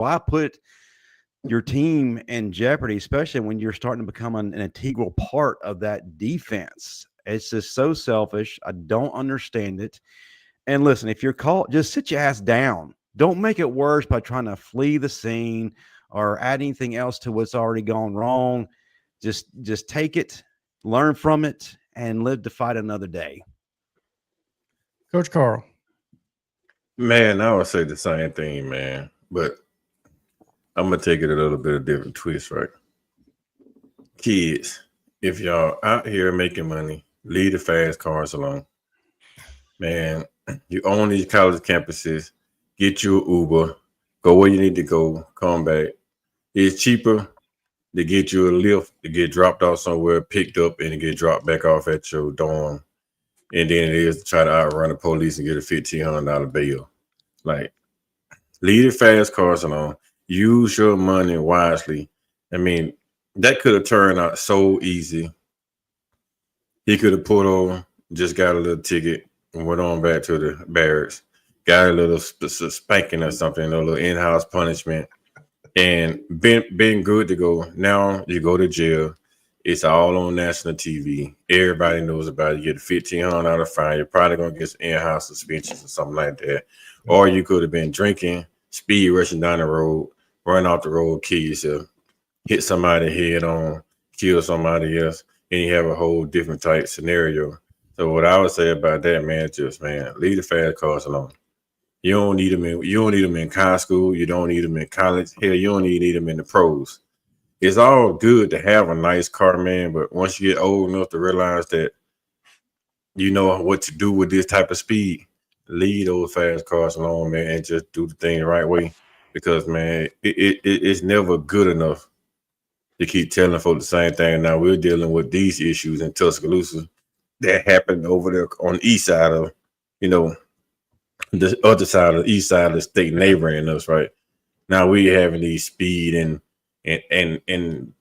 Why put your team in jeopardy, especially when you're starting to become an integral part of that defense? It's just so selfish. I don't understand it. And listen, if you're caught, just sit your ass down. Don't make it worse by trying to flee the scene or add anything else to what's already gone wrong. Just take it, learn from it, and live to fight another day. Coach Carl. Man, I would say the same thing, man. But I'm gonna take it a little bit of different twist, right? Kids, if y'all out here making money, leave the fast cars alone. Man, you own these college campuses, get you an Uber, go where you need to go, come back. It's cheaper to get you a lift to get dropped off somewhere, picked up, and to get dropped back off at your dorm. And then it is to try to outrun the police and get a $1,500 bail. Like, leave the fast cars alone. Use your money wisely. I mean, that could have turned out so easy. He could have put on, just got a little ticket and went on back to the barracks, got a little spanking or something, a little in-house punishment, and been good to go. Now you go to jail. It's all on national TV. Everybody knows about it. You get a $1,500 fine. You're probably gonna get some in-house suspensions or something like that. Or you could have been drinking, speed rushing down the road, run off the road, kill yourself, hit somebody head on, kill somebody else, and you have a whole different type scenario. So what I would say about that, man, is just, man, leave the fast cars alone. You don't need them in high school. You don't need them in college. Hell, you don't need them in the pros. It's all good to have a nice car, man, but once you get old enough to realize that you know what to do with this type of speed, leave those fast cars alone, man, and just do the thing the right way. Because, man, it's never good enough to keep telling folks the same thing. Now we're dealing with these issues in Tuscaloosa that happened over there on the east side of, the other side of the east side of the state neighboring us, right? Now we having these speed and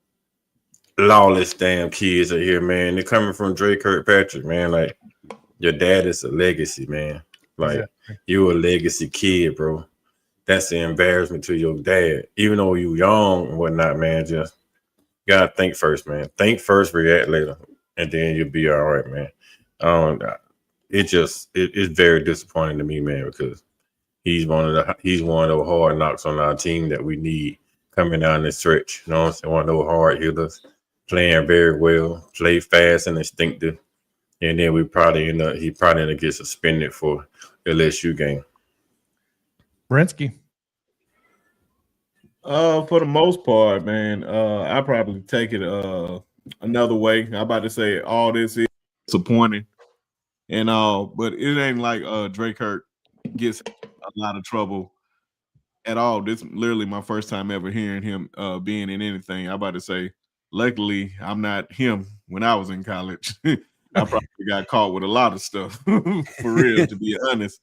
lawless damn kids are here, man. They're coming from Drake Kirkpatrick, man. Like, your dad is a legacy, man. Like, you're a legacy kid, bro. That's the embarrassment to your dad. Even though you young and whatnot, man, just gotta think first, man. Think first, react later, and then you'll be all right, man. It's very disappointing to me, man, because he's one of the hard knocks on our team that we need coming down the stretch. You know what I'm saying? One of those hard hitters, playing very well, play fast and instinctive. And then he probably end up get suspended for LSU game. Brinsky. For the most part, man, I probably take it another way. I'm about to say all this is disappointing and all, but it ain't like Drake Kirk gets a lot of trouble at all. This is literally my first time ever hearing him being in anything. I'm about to say, luckily, I'm not him when I was in college. I probably got caught with a lot of stuff, for real, to be honest.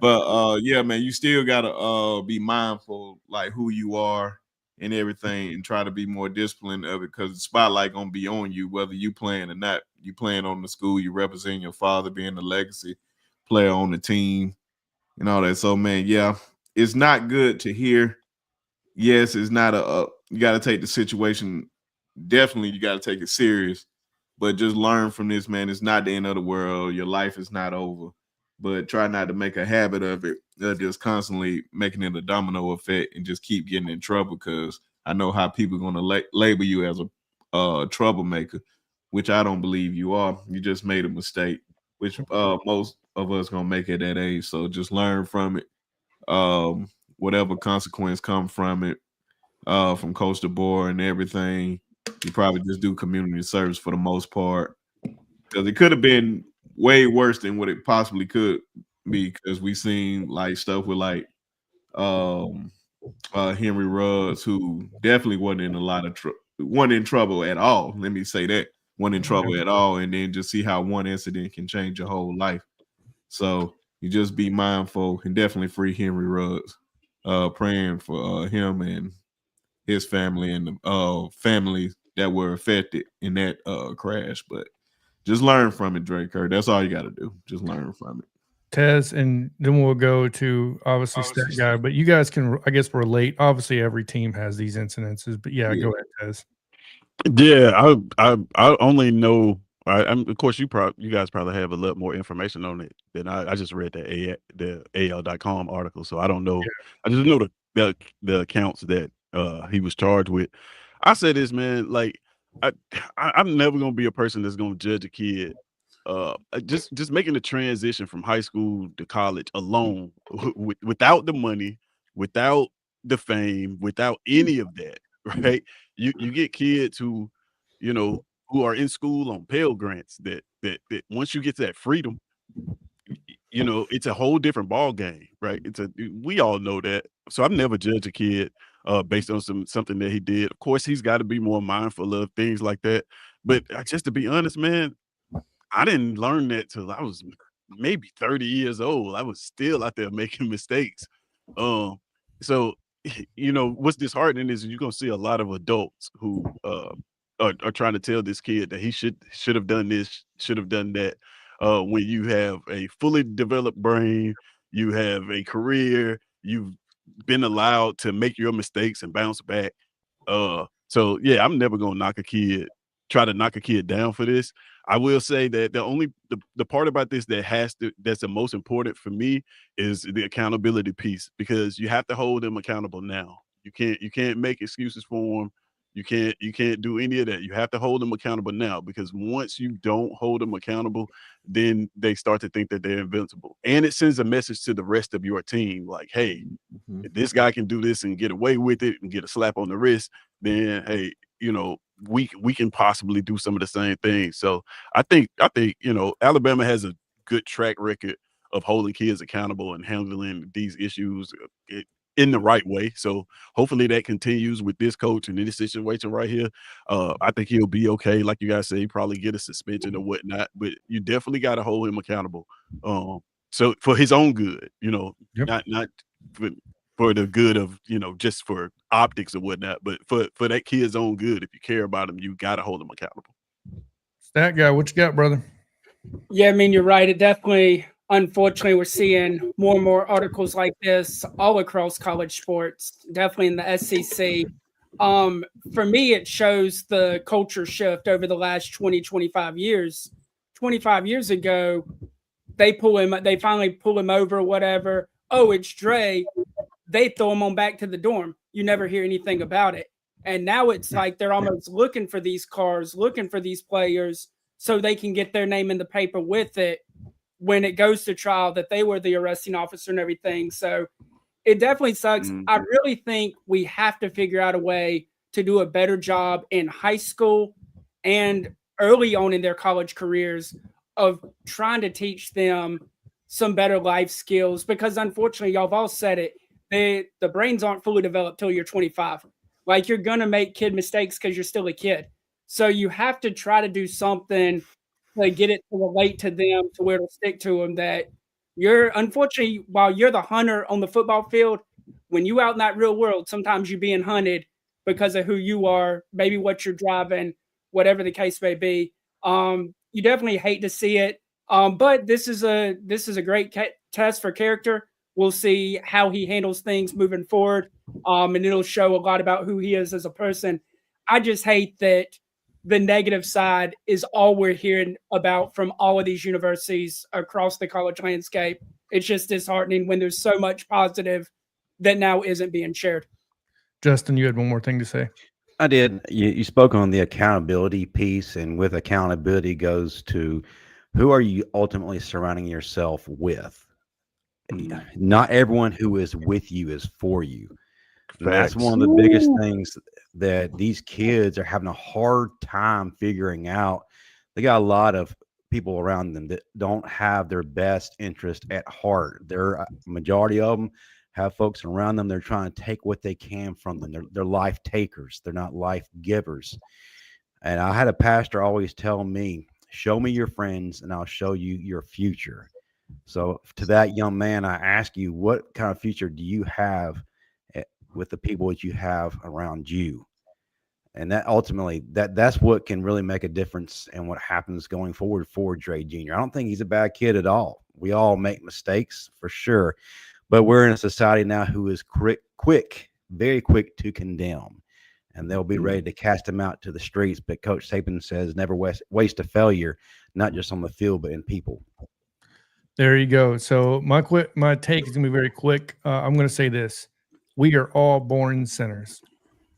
But yeah, man, you still gotta be mindful, like, who you are and everything, and try to be more disciplined of it, because the spotlight gonna be on you, whether you playing or not. You playing on the school, you representing your father, being the legacy player on the team, and all that. So, man, yeah, it's not good to hear. Yes, it's not you got to take the situation. Definitely, you got to take it serious. But just learn from this, man. It's not the end of the world. Your life is not over. But try not to make a habit of it, just constantly making it a domino effect and just keep getting in trouble, because I know how people are going to label you as a troublemaker, which I don't believe you are. You just made a mistake, which most of us going to make at that age. So just learn from it. Whatever consequence come from it, from Coach DeBoer and everything, you probably just do community service for the most part, because it could have been way worse than what it possibly could be, because we seen like stuff with like Henry Ruggs, who definitely wasn't in a lot of wasn't in trouble at all. Let me say that. Wasn't in trouble at all, and then just see how one incident can change your whole life. So you just be mindful and definitely free Henry Ruggs. Praying for him and his family and the families that were affected in that crash. But just learn from it, Drake Kirk. That's all you got to do. Just learn from it. Tez, and then we'll go to obviously Stat Guy. But you guys can, I guess, relate. Obviously, every team has these incidences. But yeah. Go ahead, Tez. Yeah, I only know. I'm of course you guys probably have a lot more information on it than I just read the AL.com article, so I don't know. I just know the accounts that he was charged with. I say this, man, like I'm never gonna be a person that's gonna judge a kid. Just making the transition from high school to college alone, without the money, without the fame, without any of that, right? You get kids who, who are in school on Pell Grants that once you get to that freedom, it's a whole different ball game, right? We all know that. So I've never judged a kid based on something that he did. Of course, he's got to be more mindful of things like that. But just to be honest, man, I didn't learn that till I was maybe 30 years old. I was still out there making mistakes. So what's disheartening is you're gonna see a lot of adults who are trying to tell this kid that he should have done this, should have done that. When you have a fully developed brain, you have a career, you've been allowed to make your mistakes and bounce back. So yeah, I'm never gonna try to knock a kid down for this. I will say that the part about this that's the most important for me is the accountability piece, because you have to hold them accountable now. You can't make excuses for them. You can't do any of that. You have to hold them accountable now, because once you don't hold them accountable, then they start to think that they're invincible. And it sends a message to the rest of your team like, hey, if this guy can do this and get away with it and get a slap on the wrist, then hey, we can possibly do some of the same things. So I think Alabama has a good track record of holding kids accountable and handling these issues in the right way. So hopefully that continues with this coach and in this situation right here. I think he'll be okay. Like you guys say, probably get a suspension or whatnot, but you definitely got to hold him accountable. So for his own good, not for the good of, just for optics or whatnot, but for that kid's own good. If you care about him, you got to hold him accountable. Stat Guy, what you got, brother? Yeah, I mean, you're right. It definitely, unfortunately, we're seeing more and more articles like this all across college sports, definitely in the SEC. For me, it shows the culture shift over the last 20, 25 years. 25 years ago, they finally pull him over or whatever. Oh, it's Dre. They throw him on back to the dorm. You never hear anything about it. And now it's like they're almost looking for these cars, looking for these players so they can get their name in the paper with it when it goes to trial that they were the arresting officer and everything. So it definitely sucks. I really think we have to figure out a way to do a better job in high school and early on in their college careers of trying to teach them some better life skills, because unfortunately, y'all have all said it, the brains aren't fully developed till you're 25. Like, you're going to make kid mistakes because you're still a kid. So you have to try to do something to get it to relate to them to where it'll stick to them, that unfortunately, while you're the hunter on the football field, when you out in that real world, sometimes you're being hunted because of who you are, maybe what you're driving, whatever the case may be. You definitely hate to see it. But this is a great test for character. We'll see how he handles things moving forward. And it'll show a lot about who he is as a person. I just hate that the negative side is all we're hearing about from all of these universities across the college landscape. It's just disheartening when there's so much positive that now isn't being shared. Justin, you had one more thing to say. I did. You spoke on the accountability piece, and with accountability goes to who are you ultimately surrounding yourself with? Not everyone who is with you is for you. That's one of the biggest things that these kids are having a hard time figuring out. They got a lot of people around them that don't have their best interest at heart. They're majority of them have folks around them. They're trying to take what they can from them. They're life takers. They're not life givers. And I had a pastor always tell me, show me your friends and I'll show you your future. So to that young man, I ask you, what kind of future do you have with the people that you have around you? And that ultimately, that's what can really make a difference in what happens going forward for Dre Jr. I don't think he's a bad kid at all. We all make mistakes for sure, but we're in a society now who is quick, very quick to condemn, and they'll be ready to cast him out to the streets. But Coach Saban says never waste a failure, not just on the field, but in people. There you go. So my take is gonna be very quick. I'm gonna say this: we are all born sinners.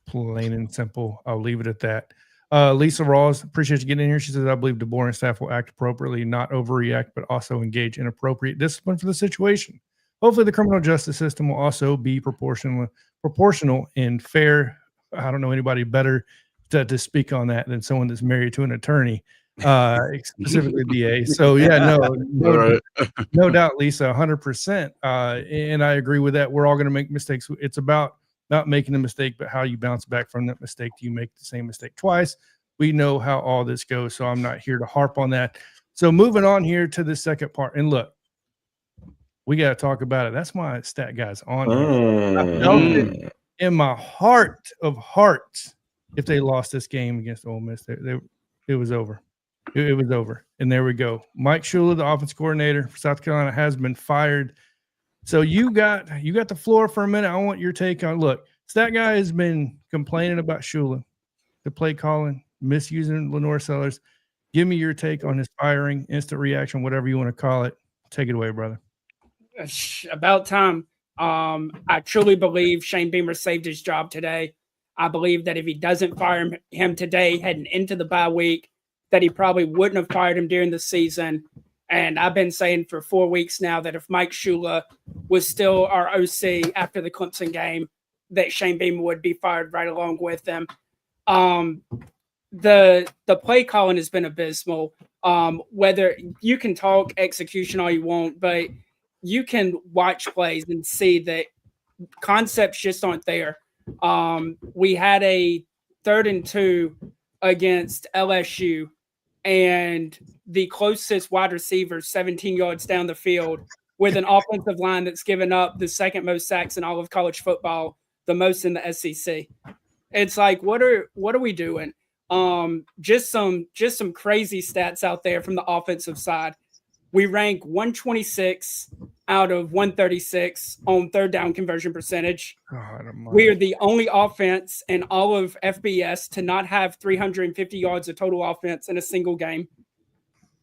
Plain and simple. I'll leave it at that. Lisa Rawls, appreciate you getting in here. She says, I believe DeBoer and staff will act appropriately, not overreact, but also engage in appropriate discipline for the situation. Hopefully the criminal justice system will also be proportional and fair. I don't know anybody better to speak on that than someone that's married to an attorney, specifically DA. So yeah, no doubt, Lisa, 100%. And I agree with that. We're all going to make mistakes. It's about not making a mistake, but how you bounce back from that mistake. Do you make the same mistake twice? We know how all this goes, so I'm not here to harp on that. So moving on here to the second part. And look, we got to talk about it. That's my stat guys on here. I felt it in my heart of hearts if they lost this game against Ole Miss. It was over. It was over. And there we go. Mike Shula, the offense coordinator for South Carolina, has been fired. So you got the floor for a minute. I want your take on. Look, Stat Guy has been complaining about Shula, the play calling, misusing Lenore Sellers. Give me your take on his firing, instant reaction, whatever you want to call it. Take it away, brother. About time. I truly believe Shane Beamer saved his job today. I believe that if he doesn't fire him today, heading into the bye week, that he probably wouldn't have fired him during the season. And I've been saying for 4 weeks now that if Mike Shula was still our OC after the Clemson game, that Shane Beamer would be fired right along with him. The play calling has been abysmal. Whether you can talk execution all you want, but you can watch plays and see that concepts just aren't there. We had a 3rd and 2 against LSU, and the closest wide receiver 17 yards down the field with an offensive line that's given up the second most sacks in all of college football, the most in the SEC. It's like, what are we doing? Just some crazy stats out there from the offensive side. We rank 126 out of 136 on third down conversion percentage. We are the only offense in all of FBS to not have 350 yards of total offense in a single game.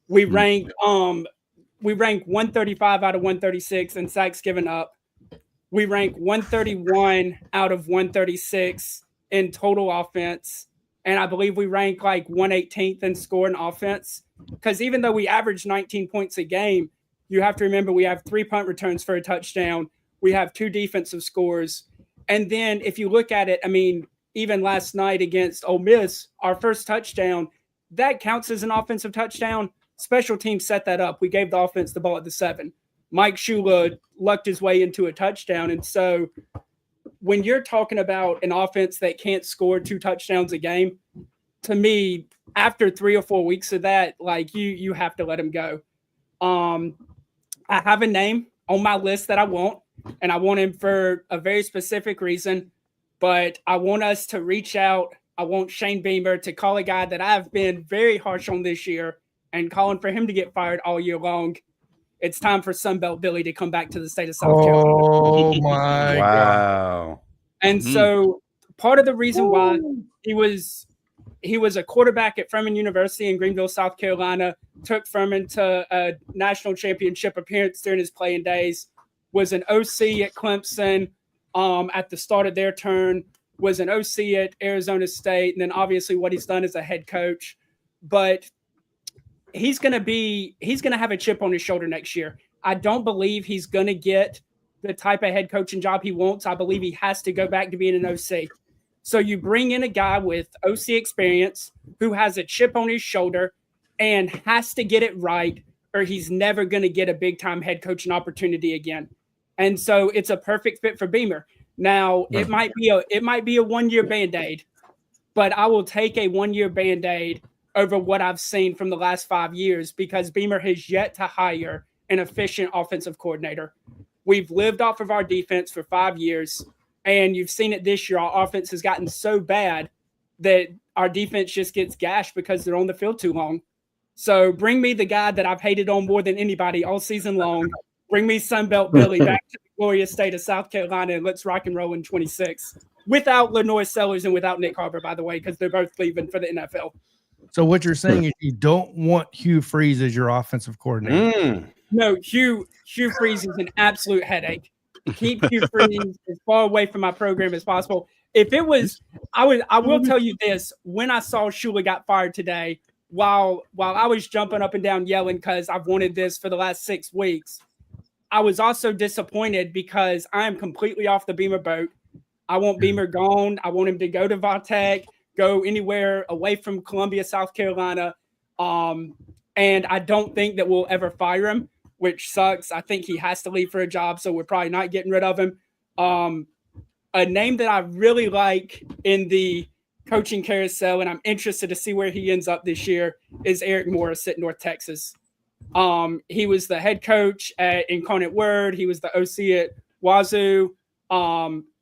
We rank 135 out of 136 in sacks given up. We rank 131 out of 136 in total offense. And I believe we rank like 118th in scoring offense. Because even though we average 19 points a game, you have to remember we have 3 punt returns for a touchdown. We have 2 defensive scores. And then if you look at it, I mean, even last night against Ole Miss, our first touchdown, that counts as an offensive touchdown. Special teams set that up. We gave the offense the ball at the 7. Mike Shula lucked his way into a touchdown. And so when you're talking about an offense that can't score 2 touchdowns a game, to me, after 3 or 4 weeks of that, like you have to let him go. I have a name on my list that I want, and I want him for a very specific reason, but I want us to reach out. I want Shane Beamer to call a guy that I've been very harsh on this year and calling for him to get fired all year long. It's time for Sunbelt Billy to come back to the state of South Carolina. Oh, my God. And so part of the reason why he was a quarterback at Furman University in Greenville, South Carolina, took Furman to a national championship appearance during his playing days, was an OC at Clemson at the start of their turn, was an OC at Arizona State, and then obviously what he's done as a head coach. But he's going to have a chip on his shoulder next year. I don't believe he's going to get the type of head coaching job he wants. I believe he has to go back to being an OC. So you bring in a guy with OC experience who has a chip on his shoulder and has to get it right, or he's never going to get a big-time head coaching opportunity again. And so it's a perfect fit for Beamer. Now, it might be a one-year Band-Aid, but I will take a one-year Band-Aid over what I've seen from the last 5 years because Beamer has yet to hire an efficient offensive coordinator. We've lived off of our defense for 5 years, and you've seen it this year. Our offense has gotten so bad that our defense just gets gashed because they're on the field too long. So bring me the guy that I've hated on more than anybody all season long. Bring me Sunbelt Billy back to the glorious state of South Carolina, and let's rock and roll in 26 without Lenoir Sellers and without Nick Harbor, by the way, because they're both leaving for the NFL. So what you're saying is you don't want Hugh Freeze as your offensive coordinator. No, Hugh Freeze is an absolute headache. Keep Hugh Freeze as far away from my program as possible. If it was, I will tell you this: when I saw Shula got fired today, while I was jumping up and down yelling because I've wanted this for the last 6 weeks, I was also disappointed because I am completely off the Beamer boat. I want Beamer gone. I want him to go to Vatech, go anywhere away from Columbia, South Carolina. And I don't think that we'll ever fire him, which sucks. I think he has to leave for a job, so we're probably not getting rid of him. A name that I really like in the coaching carousel, and I'm interested to see where he ends up this year, is Eric Morris at North Texas. He was the head coach at Incarnate Word. He was the OC at Wazoo.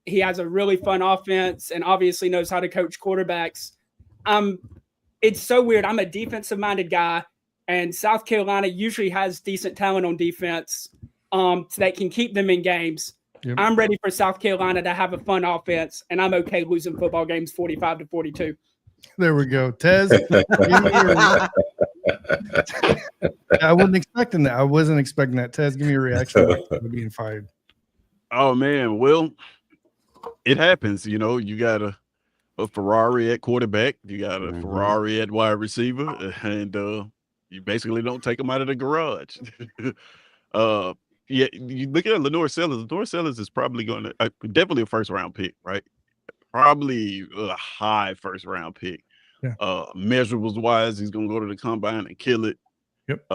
He has a really fun offense and obviously knows how to coach quarterbacks. It's so weird. I'm a defensive-minded guy, and South Carolina usually has decent talent on defense that can keep them in games. Yep. I'm ready for South Carolina to have a fun offense, and I'm okay losing football games 45-42. There we go. Tez, I wasn't expecting that. I wasn't expecting that. Tez, give me a reaction to being fired. Oh, man. Well, it happens. You know, you got a Ferrari at quarterback. You got a Ferrari at wide receiver, and you basically don't take them out of the garage. Yeah, you look at Lenoir Sellers. Lenoir Sellers is probably going to definitely a first-round pick, right? Probably a high first-round pick. Yeah. Measurables wise, he's going to go to the combine and kill it. Yep.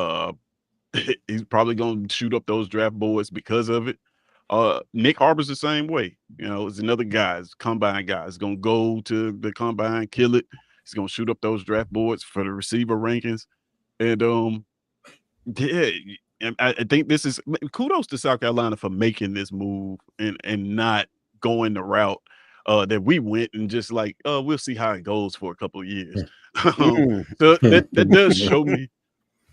He's probably going to shoot up those draft boards because of it. Nick Harbor's the same way. You know, it's another guy, it's combine guy. He's going to go to the combine, kill it. He's going to shoot up those draft boards for the receiver rankings. And yeah. And I think this is kudos to South Carolina for making this move and not going the route that we went and just like, we'll see how it goes for a couple of years. So that does show me.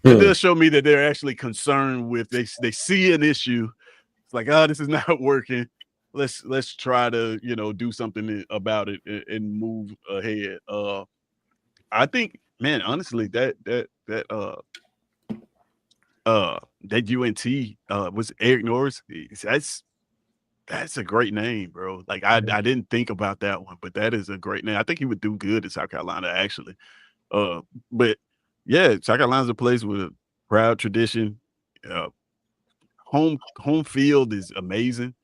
It does show me that they're actually concerned with they see an issue. It's like, this is not working. Let's try to do something about it and move ahead. I think, man, honestly, that UNT was Eric Norris. That's a great name, bro. Like I didn't think about that one, but that is a great name. I think he would do good in South Carolina, actually. But yeah, South Carolina's a place with a proud tradition. Home field is amazing.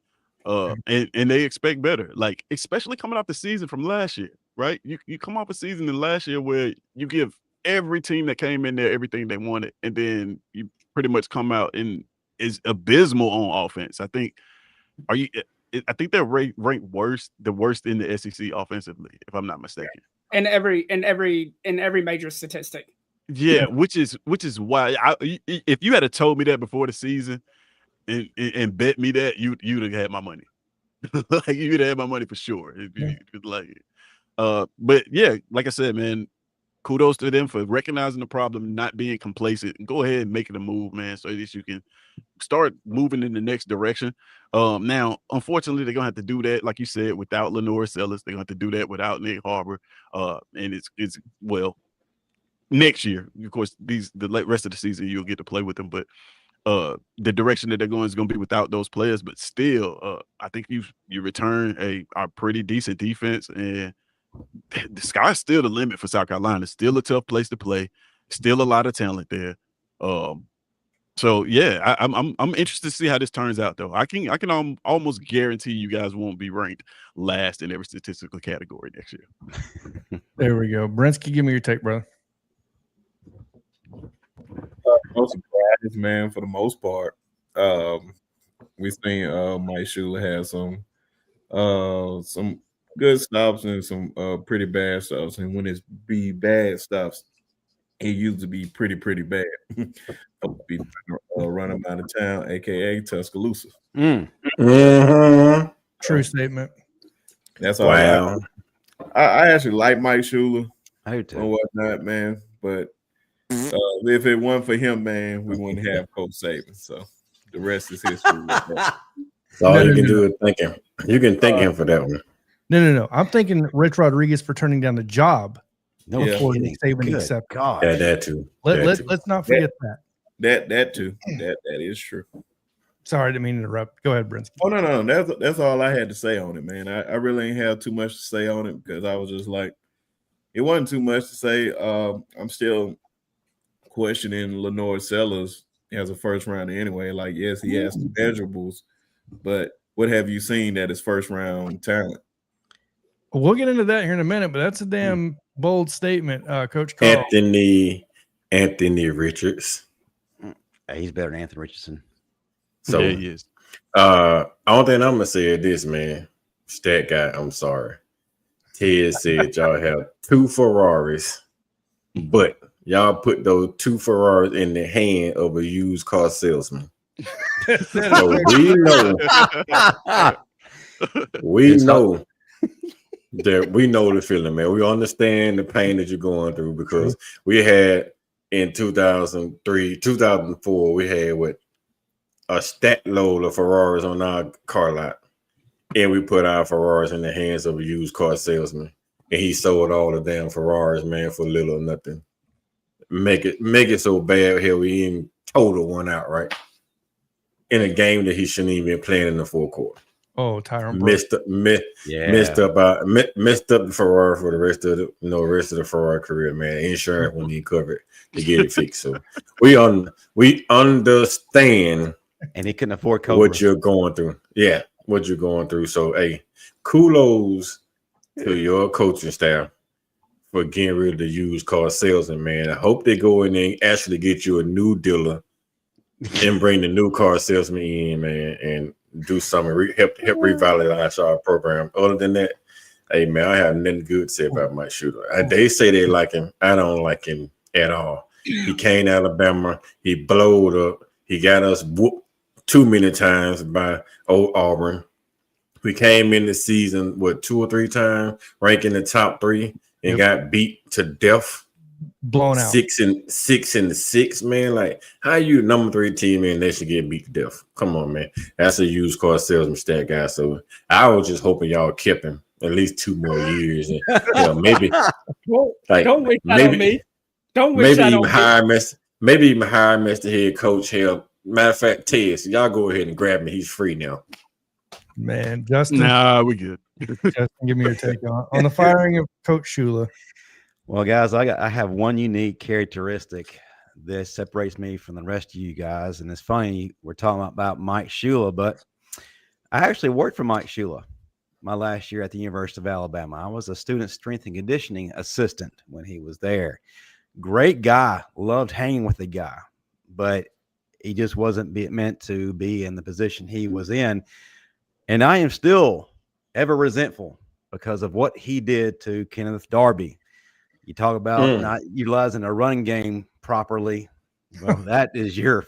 And they expect better. Like especially coming off the season from last year, right? You come off a season in last year where you give every team that came in there everything they wanted, and then you pretty much come out and is abysmal on offense. I think they're ranked the worst in the SEC offensively, if I'm not mistaken. In every major statistic. Yeah, which is why if you had told me that before the season and bet me that, you'd have had my money. Like you'd have had my money for sure. But yeah, like I said, man, kudos to them for recognizing the problem, not being complacent, and go ahead and make it a move, man, so that you can start moving in the next direction. Now, unfortunately, they're gonna have to do that, like you said, without Lenoir Sellers. They're gonna have to do that without Nick Harbor. And it's next year, of course, the rest of the season you'll get to play with them, but the direction that they're going is going to be without those players. But still, I think you return a pretty decent defense, and the sky's still the limit for South Carolina. It's still a tough place to play. Still a lot of talent there. So yeah, I'm interested to see how this turns out, though. I can almost guarantee you guys won't be ranked last in every statistical category next year. There we go. Brinsky, give me your take, brother. No surprise, man. For the most part, we've seen Mike Shula have some good stops and some pretty bad stops. And when it's bad stops, it used to be pretty bad. Be run him out of town, aka Tuscaloosa. True statement. That's all. Wow. I actually like Mike Shula I do and too. whatnot, man. But if it wasn't for him, man, we wouldn't have Coach Saban. So the rest is history. So all No, you no, can no. do is thank him. You can thank him for that one. No. I'm thinking Rich Rodriguez for turning down the job No Yeah. before kidding. Nick Saban Good accepted. God. Yeah, that too. That too. Let's not forget that. That too. That is true. Sorry, I didn't mean to interrupt. Go ahead, Brinsky. Oh no. That's all I had to say on it, man. I really ain't have too much to say on it because I was just like, it wasn't too much to say. I'm still questioning Lenore Sellers as a first rounder anyway. Like, yes, he has the measurables, but what have you seen that is first round talent? We'll get into that here in a minute, but that's a damn bold statement, Coach Carl. Anthony Richards. Hey, he's better than Anthony Richardson. So Yeah, he is. only thing I'm gonna say is this, man. Stat guy, I'm sorry. Ted said y'all have 2 Ferraris, but y'all put those 2 Ferraris in the hand of a used car salesman. So we know that we know the feeling, man. We understand the pain that you're going through because we had in 2003, 2004, we had a stack load of Ferraris on our car lot. And we put our Ferraris in the hands of a used car salesman. And he sold all the damn Ferraris, man, for little or nothing. Make it so bad here we even total one out, right? In a game that he shouldn't even be playing in the fourth quarter. Oh, Tyron Missed up the Ferrari for the rest of the Ferrari career, man. Insurance wouldn't even cover it to get it fixed. So we understand And he couldn't afford Cobra. what you're going through. Yeah, what you're going through. So hey, kudos to your coaching staff for getting rid of the used car salesman, man. I hope they go in there and actually get you a new dealer and bring the new car salesman in, man, and do something help revitalize our program. Other than that, hey man, I have nothing good to say about Mike Shula. They say they like him. I don't like him at all. He came to Alabama. He blowed up. He got us whooped too many times by old Auburn. We came in the season 2 or 3 times, ranking the top 3, and got beat to death. Blown out. 6-6, man. Like, how you number 3 team and they should get beat to death? Come on, man. That's a used car salesman stat guy. So I was just hoping y'all kept him at least 2 more years. And, maybe like don't wish that on me. Don't wish maybe that even on hire Mr. Head Coach here. Matter of fact, Ted, so y'all go ahead and grab me. He's free now. Man, Justin. Nah, we good. Justin, give me your take on the firing of Coach Shula. Well, guys, I have one unique characteristic that separates me from the rest of you guys. And it's funny, we're talking about Mike Shula, but I actually worked for Mike Shula my last year at the University of Alabama. I was a student strength and conditioning assistant when he was there. Great guy, loved hanging with the guy, but he just wasn't meant to be in the position he was in. And I am still ever resentful because of what he did to Kenneth Darby. You talk about not utilizing a run game properly. Well, that is your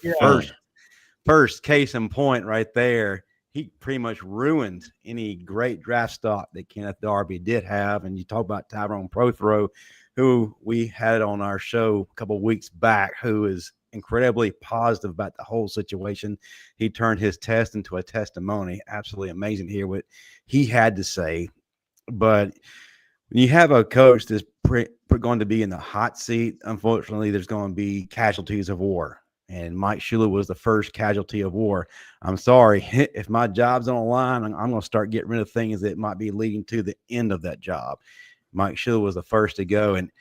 first case in point right there. He pretty much ruined any great draft stock that Kenneth Darby did have. And you talk about Tyrone Prothro, who we had on our show a couple of weeks back, who is incredibly positive about the whole situation. He turned his test into a testimony. Absolutely amazing to hear what he had to say. But when you have a coach that's going to be in the hot seat, unfortunately, there's going to be casualties of war. And Mike Shula was the first casualty of war. I'm sorry. If my job's on the line, I'm going to start getting rid of things that might be leading to the end of that job. Mike Shula was the first to go. And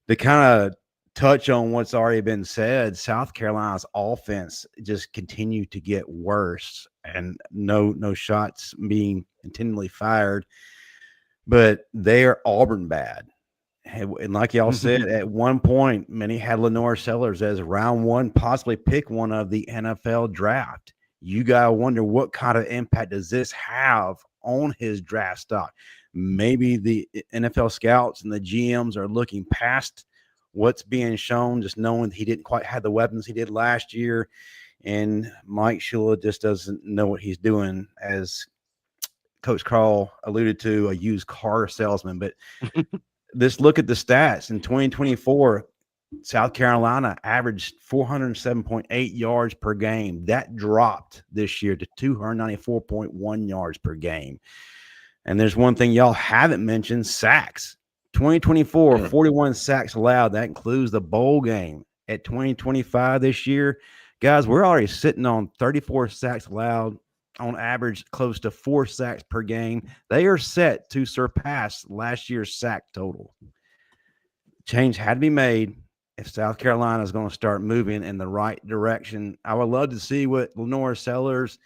to kind of touch on what's already been said, South Carolina's offense just continued to get worse, and no shots being intentionally fired, but they are Auburn bad. And like y'all said, at one point, many had Lenore Sellers as round 1, possibly pick one of the NFL draft. You gotta wonder what kind of impact does this have on his draft stock. Maybe the NFL scouts and the GMs are looking past what's being shown, just knowing he didn't quite have the weapons he did last year. And Mike Shula just doesn't know what he's doing, as Coach Carl alluded to, a used car salesman, but let's look at the stats. In 2024, South Carolina averaged 407.8 yards per game. That dropped this year to 294.1 yards per game. And there's one thing y'all haven't mentioned, sacks. 2024, 41 sacks allowed. That includes the bowl game. At 2025 this year, guys, we're already sitting on 34 sacks allowed, on average close to 4 sacks per game. They are set to surpass last year's sack total. Change had to be made if South Carolina is going to start moving in the right direction. I would love to see what Lenore Sellers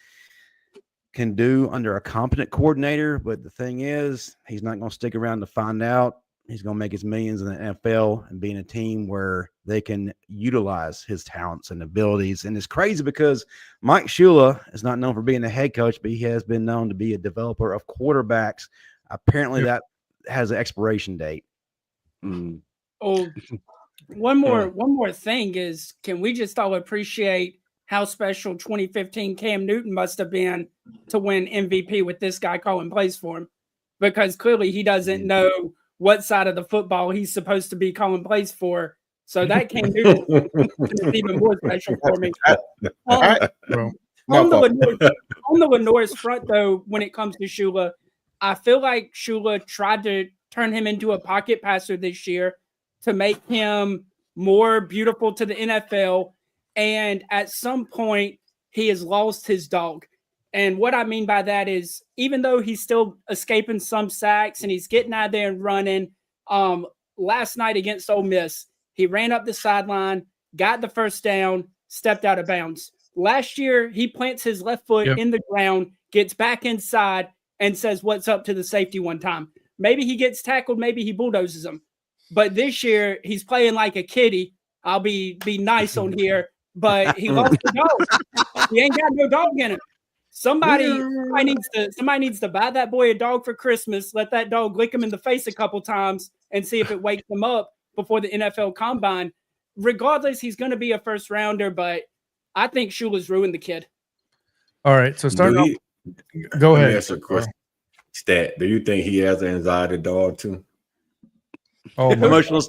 can do under a competent coordinator, but the thing is, he's not going to stick around to find out. He's going to make his millions in the NFL and be in a team where they can utilize his talents and abilities. And it's crazy because Mike Shula is not known for being a head coach, but he has been known to be a developer of quarterbacks. Apparently that has an expiration date. Oh, one more thing is, can we just all appreciate how special 2015 Cam Newton must have been to win MVP with this guy calling plays for him? Because clearly he doesn't know what side of the football he's supposed to be calling plays for. So that Cam Newton is even more special for me. On the Lenore's front, though, when it comes to Shula, I feel like Shula tried to turn him into a pocket passer this year to make him more beautiful to the NFL. And at some point, he has lost his dog. And what I mean by that is, even though he's still escaping some sacks and he's getting out there and running, last night against Ole Miss, he ran up the sideline, got the first down, stepped out of bounds. Last year, he plants his left foot in the ground, gets back inside, and says, "What's up?" to the safety one time. Maybe he gets tackled, maybe he bulldozes him. But this year, he's playing like a kitty. I'll be nice on here, but he lost the dog. He ain't got no dog in him. Somebody needs to buy that boy a dog for Christmas, let that dog lick him in the face a couple times, and see if it wakes him up before the NFL Combine. Regardless, he's going to be a first rounder, but I think Shula's ruined the kid. All right, so starting off, go ahead. Ask a question. Stat, do you think he has an anxiety dog too? Oh, emotional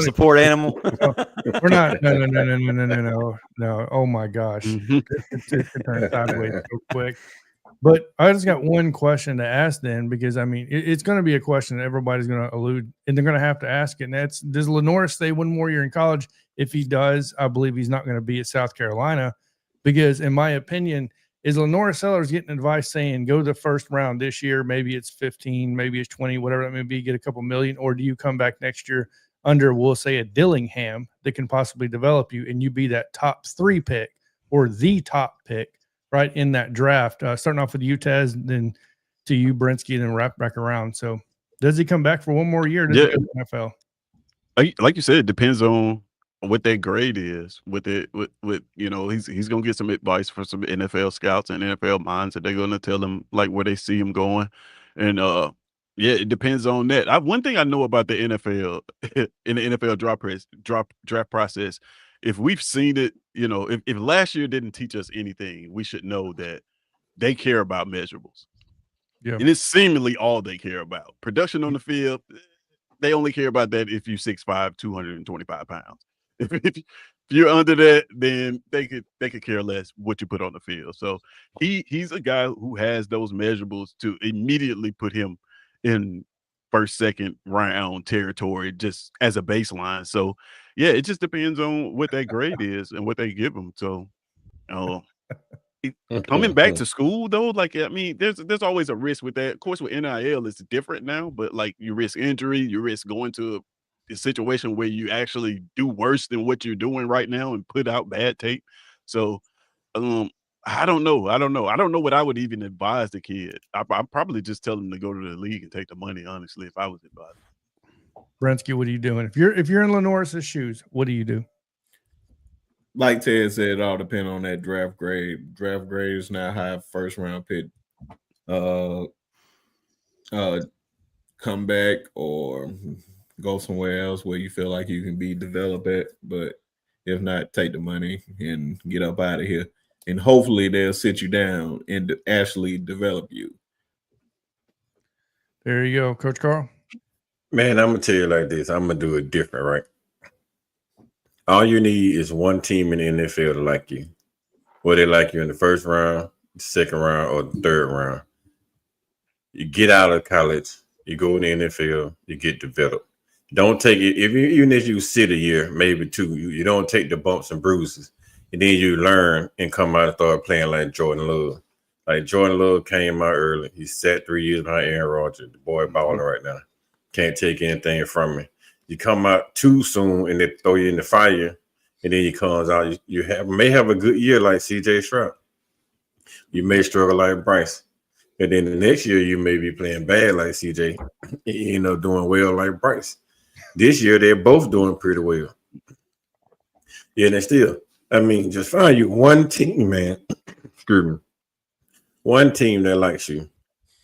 support animal. We're not. No. Oh my gosh, it turned sideways so quick. But I just got one question to ask then, because I mean, it's going to be a question that everybody's going to allude, and they're going to have to ask it. And that's, does Lenore stay one more year in college? If he does, I believe he's not going to be at South Carolina, because in my opinion, is Lenore Sellers getting advice saying go the first round this year? Maybe it's 15, maybe it's 20, whatever that may be, get a couple million, or do you come back next year under, we'll say, a Dillingham that can possibly develop you, and you be that top 3 pick or the top pick right in that draft, starting off with UTES, then to you, Brinsky, and then wrap back around. So does he come back for one more year? Does he go to the NFL? Like you said, it depends on what that grade is. With you know, he's gonna get some advice from some NFL scouts and NFL minds that they're gonna tell him like where they see him going. And it depends on that. One thing I know about the NFL in the NFL draft process, if we've seen it, you know, if last year didn't teach us anything, we should know that they care about measurables. Yeah. And it's seemingly all they care about. Production on the field, they only care about that if you're 6'5", 225 pounds. If you're under that, then they could care less what you put on the field. So he's a guy who has those measurables to immediately put him in first, second round territory just as a baseline. So yeah, it just depends on what that grade is and what they give him. So coming back to school though, like, I mean, there's always a risk with that. Of course, with NIL, it's different now, but like you risk injury, you risk going to a situation where you actually do worse than what you're doing right now and put out bad tape. So I don't know. I don't know what I would even advise the kid. I'd probably just tell him to go to the league and take the money, honestly, if I was advising. Brensky, what are you doing? If you're in Lenore's shoes, what do you do? Like Ted said, it all depends on that draft grade. Draft grade is not high, first round pick. Come back or go somewhere else where you feel like you can be developed at. But if not, take the money and get up out of here. And hopefully they'll sit you down and actually develop you. There you go, Coach Carl. Man, I'm gonna tell you like this. I'm gonna do it different, right? All you need is one team in the NFL to like you. Whether they like you in the first round, the second round, or the third round. You get out of college, you go in the NFL, you get developed. Don't take it even if you sit a year, maybe two. You don't take the bumps and bruises, and then you learn and come out and start playing like Jordan Love. Like Jordan Love came out early. He sat 3 years behind Aaron Rodgers. The boy balling right now. Can't take anything from me. You come out too soon and they throw you in the fire, and then you comes out. You may have a good year like CJ Stroud. You may struggle like Bryce. And then the next year you may be playing bad like CJ. You end up doing well like Bryce. This year they're both doing pretty well. Yeah, they still. I mean, just find you one team, man. Excuse me. One team that likes you.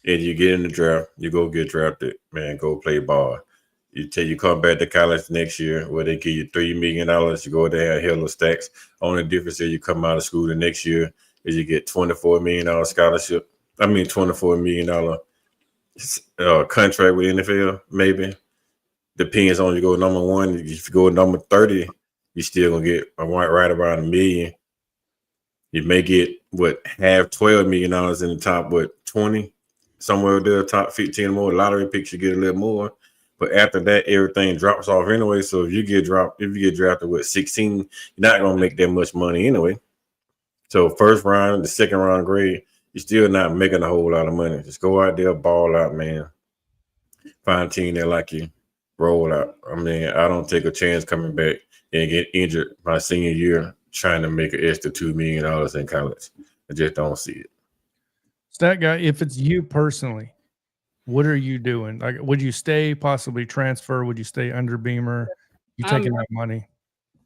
And you get in the draft, you go get drafted, man, go play ball. You come back to college next year where they give you $3 million, you go there, hell of stacks. Only difference is you come out of school the next year is you get $24 million scholarship. I mean, $24 million contract with NFL, maybe. Depends on you go number one. If you go number 30, you still gonna get right around $1 million. You may get half $12 million in the top, 20, somewhere there, top 15 or more. Lottery picks you get a little more. But after that, everything drops off anyway. So if you get drafted with 16, you're not gonna make that much money anyway. So first round, the second round grade, you're still not making a whole lot of money. Just go out there, ball out, man. Find a team that like you, roll out. I mean, I don't take a chance coming back and get injured my senior year trying to make an extra $2 million in college. I just don't see it. Stat guy, if it's you personally, what are you doing? Like, would you stay, possibly transfer? Would you stay under Beamer? You taking that money?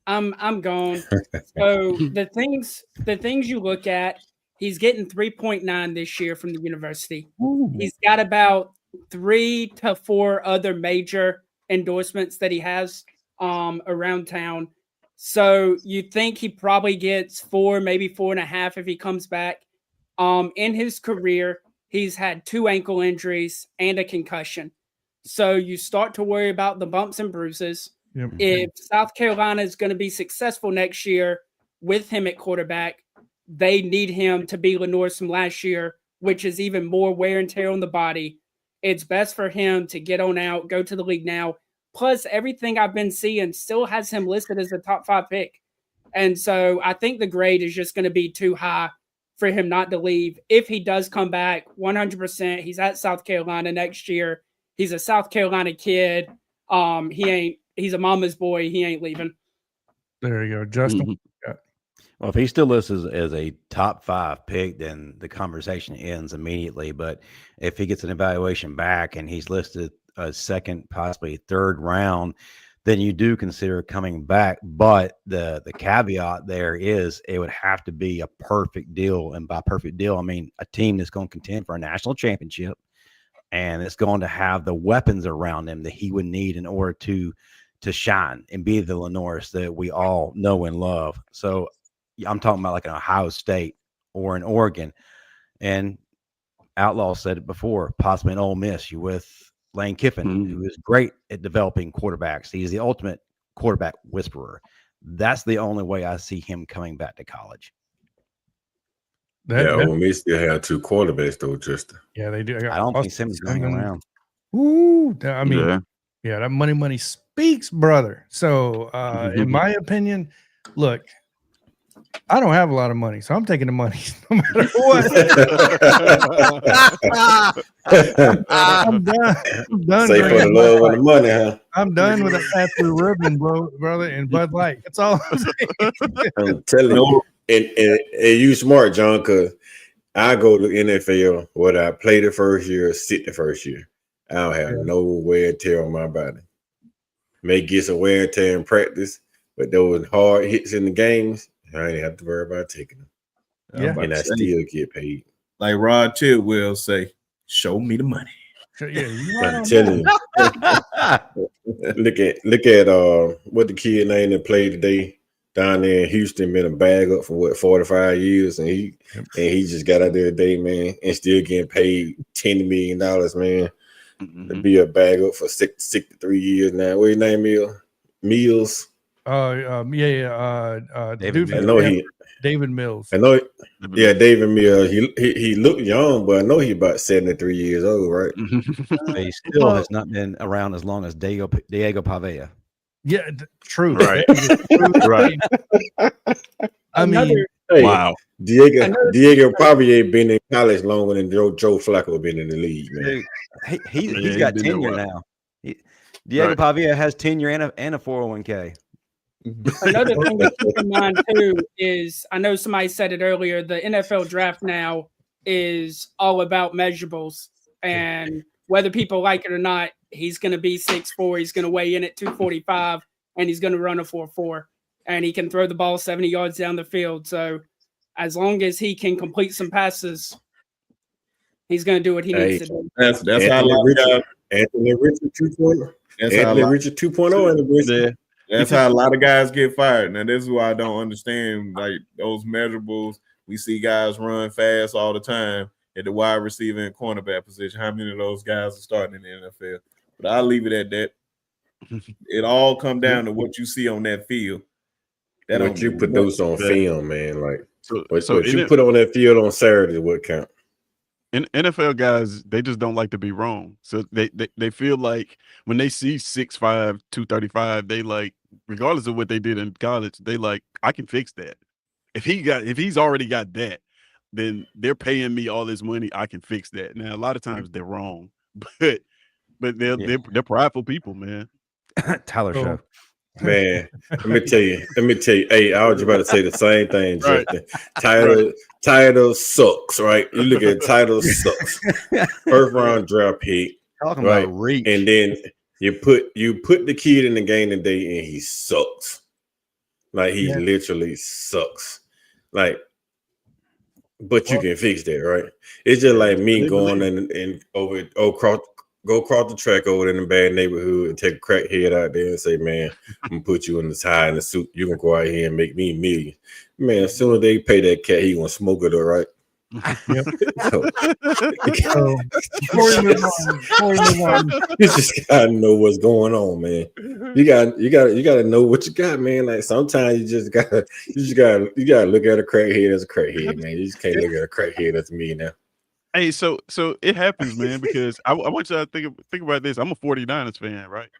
I'm gone. So the things you look at, he's getting 3.9 this year from the university. Ooh. He's got about 3 to 4 other major endorsements that he has around town. So you think he probably gets 4, maybe 4.5 if he comes back. In his career, he's had 2 ankle injuries and a concussion. So you start to worry about the bumps and bruises. Yep. If South Carolina is going to be successful next year with him at quarterback, they need him to be Lenoir's from last year, which is even more wear and tear on the body. It's best for him to get on out, go to the league now. Plus, everything I've been seeing still has him listed as a top 5 pick. And so I think the grade is just going to be too high for him not to leave. If he does come back, 100%, he's at South Carolina next year. He's a South Carolina kid. He's a mama's boy. He ain't leaving. There you go, Justin. Mm-hmm. Well, if he still lists as a top 5 pick, then the conversation ends immediately. But if he gets an evaluation back and he's listed a second, possibly third round, then you do consider coming back. But the caveat there is it would have to be a perfect deal. And by perfect deal, I mean a team that's going to contend for a national championship and it's going to have the weapons around him that he would need in order to shine and be the Lenoir's that we all know and love. So I'm talking about like an Ohio State or an Oregon. And Outlaw said it before, possibly an Ole Miss. You with Lane Kiffin, who is great at developing quarterbacks. He's the ultimate quarterback whisperer. That's the only way I see him coming back to college. Ole Miss still have 2 quarterbacks though, Justin. Yeah, they do. I don't think Simmons going around. Ooh, I mean, yeah, that money speaks, brother. So, in my opinion, look, I don't have a lot of money, so I'm taking the money no matter what. I'm done. I'm done. Say for the love of the money, huh? I'm done with the after ribbon, brother, and Bud Light. That's all I'm saying. I'm telling you, and you smart, John, because I go to NFL, whether I play the first year or sit the first year. I don't have no wear and tear on my body. May get some wear and tear in practice, but those hard hits in the games, I ain't have to worry about taking them. Yeah. And I still get paid. Like Rod Tidwell say, show me the money. I'm telling you. Look at what the kid name that played today down there in Houston, been a bag up for 45 years, and he just got out there today, man, and still getting paid $10 million, man. to be a backup for 63 years now. What his name is? Mills. David I know he. David Mills. I know. Yeah, David Mills. He looked young, but I know he about 73 years old, right? He still has not been around as long as Diego Pavia. Yeah, true. Right. Right. I mean, Hey, wow. Diego Pavia been in college longer than Joe Flacco been in the league, man. Dude, he's he's got been there a tenure while. now. Diego Pavia has tenure and a 401k. Another thing to keep in mind too is, I know somebody said it earlier, the NFL draft now is all about measurables, and whether people like it or not, he's going to be 6'4", he's going to weigh in at 245, and he's going to run a 4.4, and he can throw the ball 70 yards down the field. So as long as he can complete some passes, he's going to do what he needs to do. That's how a lot of guys. Anthony Richard 2.0. Anthony Richard 2.0. That's how a lot of guys get fired. Now, this is why I don't understand like those measurables. We see guys run fast all the time at the wide receiver and cornerback position. How many of those guys are starting in the NFL? But I'll leave it at that. It all come down to what you see on that field. That what you produce on film, man. Like what you put on that field on Saturday, what count? NFL guys, they just don't like to be wrong. So they feel like when they see 6'5", 235, they like, regardless of what they did in college, they like, I can fix that. If he's already got that, then they're paying me all this money. I can fix that. Now, a lot of times they're wrong, but they're prideful people, man. Tyler Show. Man, let me tell you. Hey, I was about to say the same thing, Justin. Title sucks, right? You look at title sucks. First round draft pick, talking right? about reach. And then you put the kid in the game today, and he sucks. Like he literally sucks. Like, but you can fix that, right? It's just like me going and go across the track over in a bad neighborhood and take a crackhead out there and say, man, I'm going to put you in the tie and the suit. You're going to go out here and make me $1 million. Man, as soon as they pay that cat, he going to smoke it, all right? Yep. You just got to know what's going on, man. You got to know what you got, man. Like sometimes you got to look at a crackhead as a crackhead, man. You just can't look at a crackhead as me now. Hey, so it happens, man, because I want you to think about this. I'm a 49ers fan, right?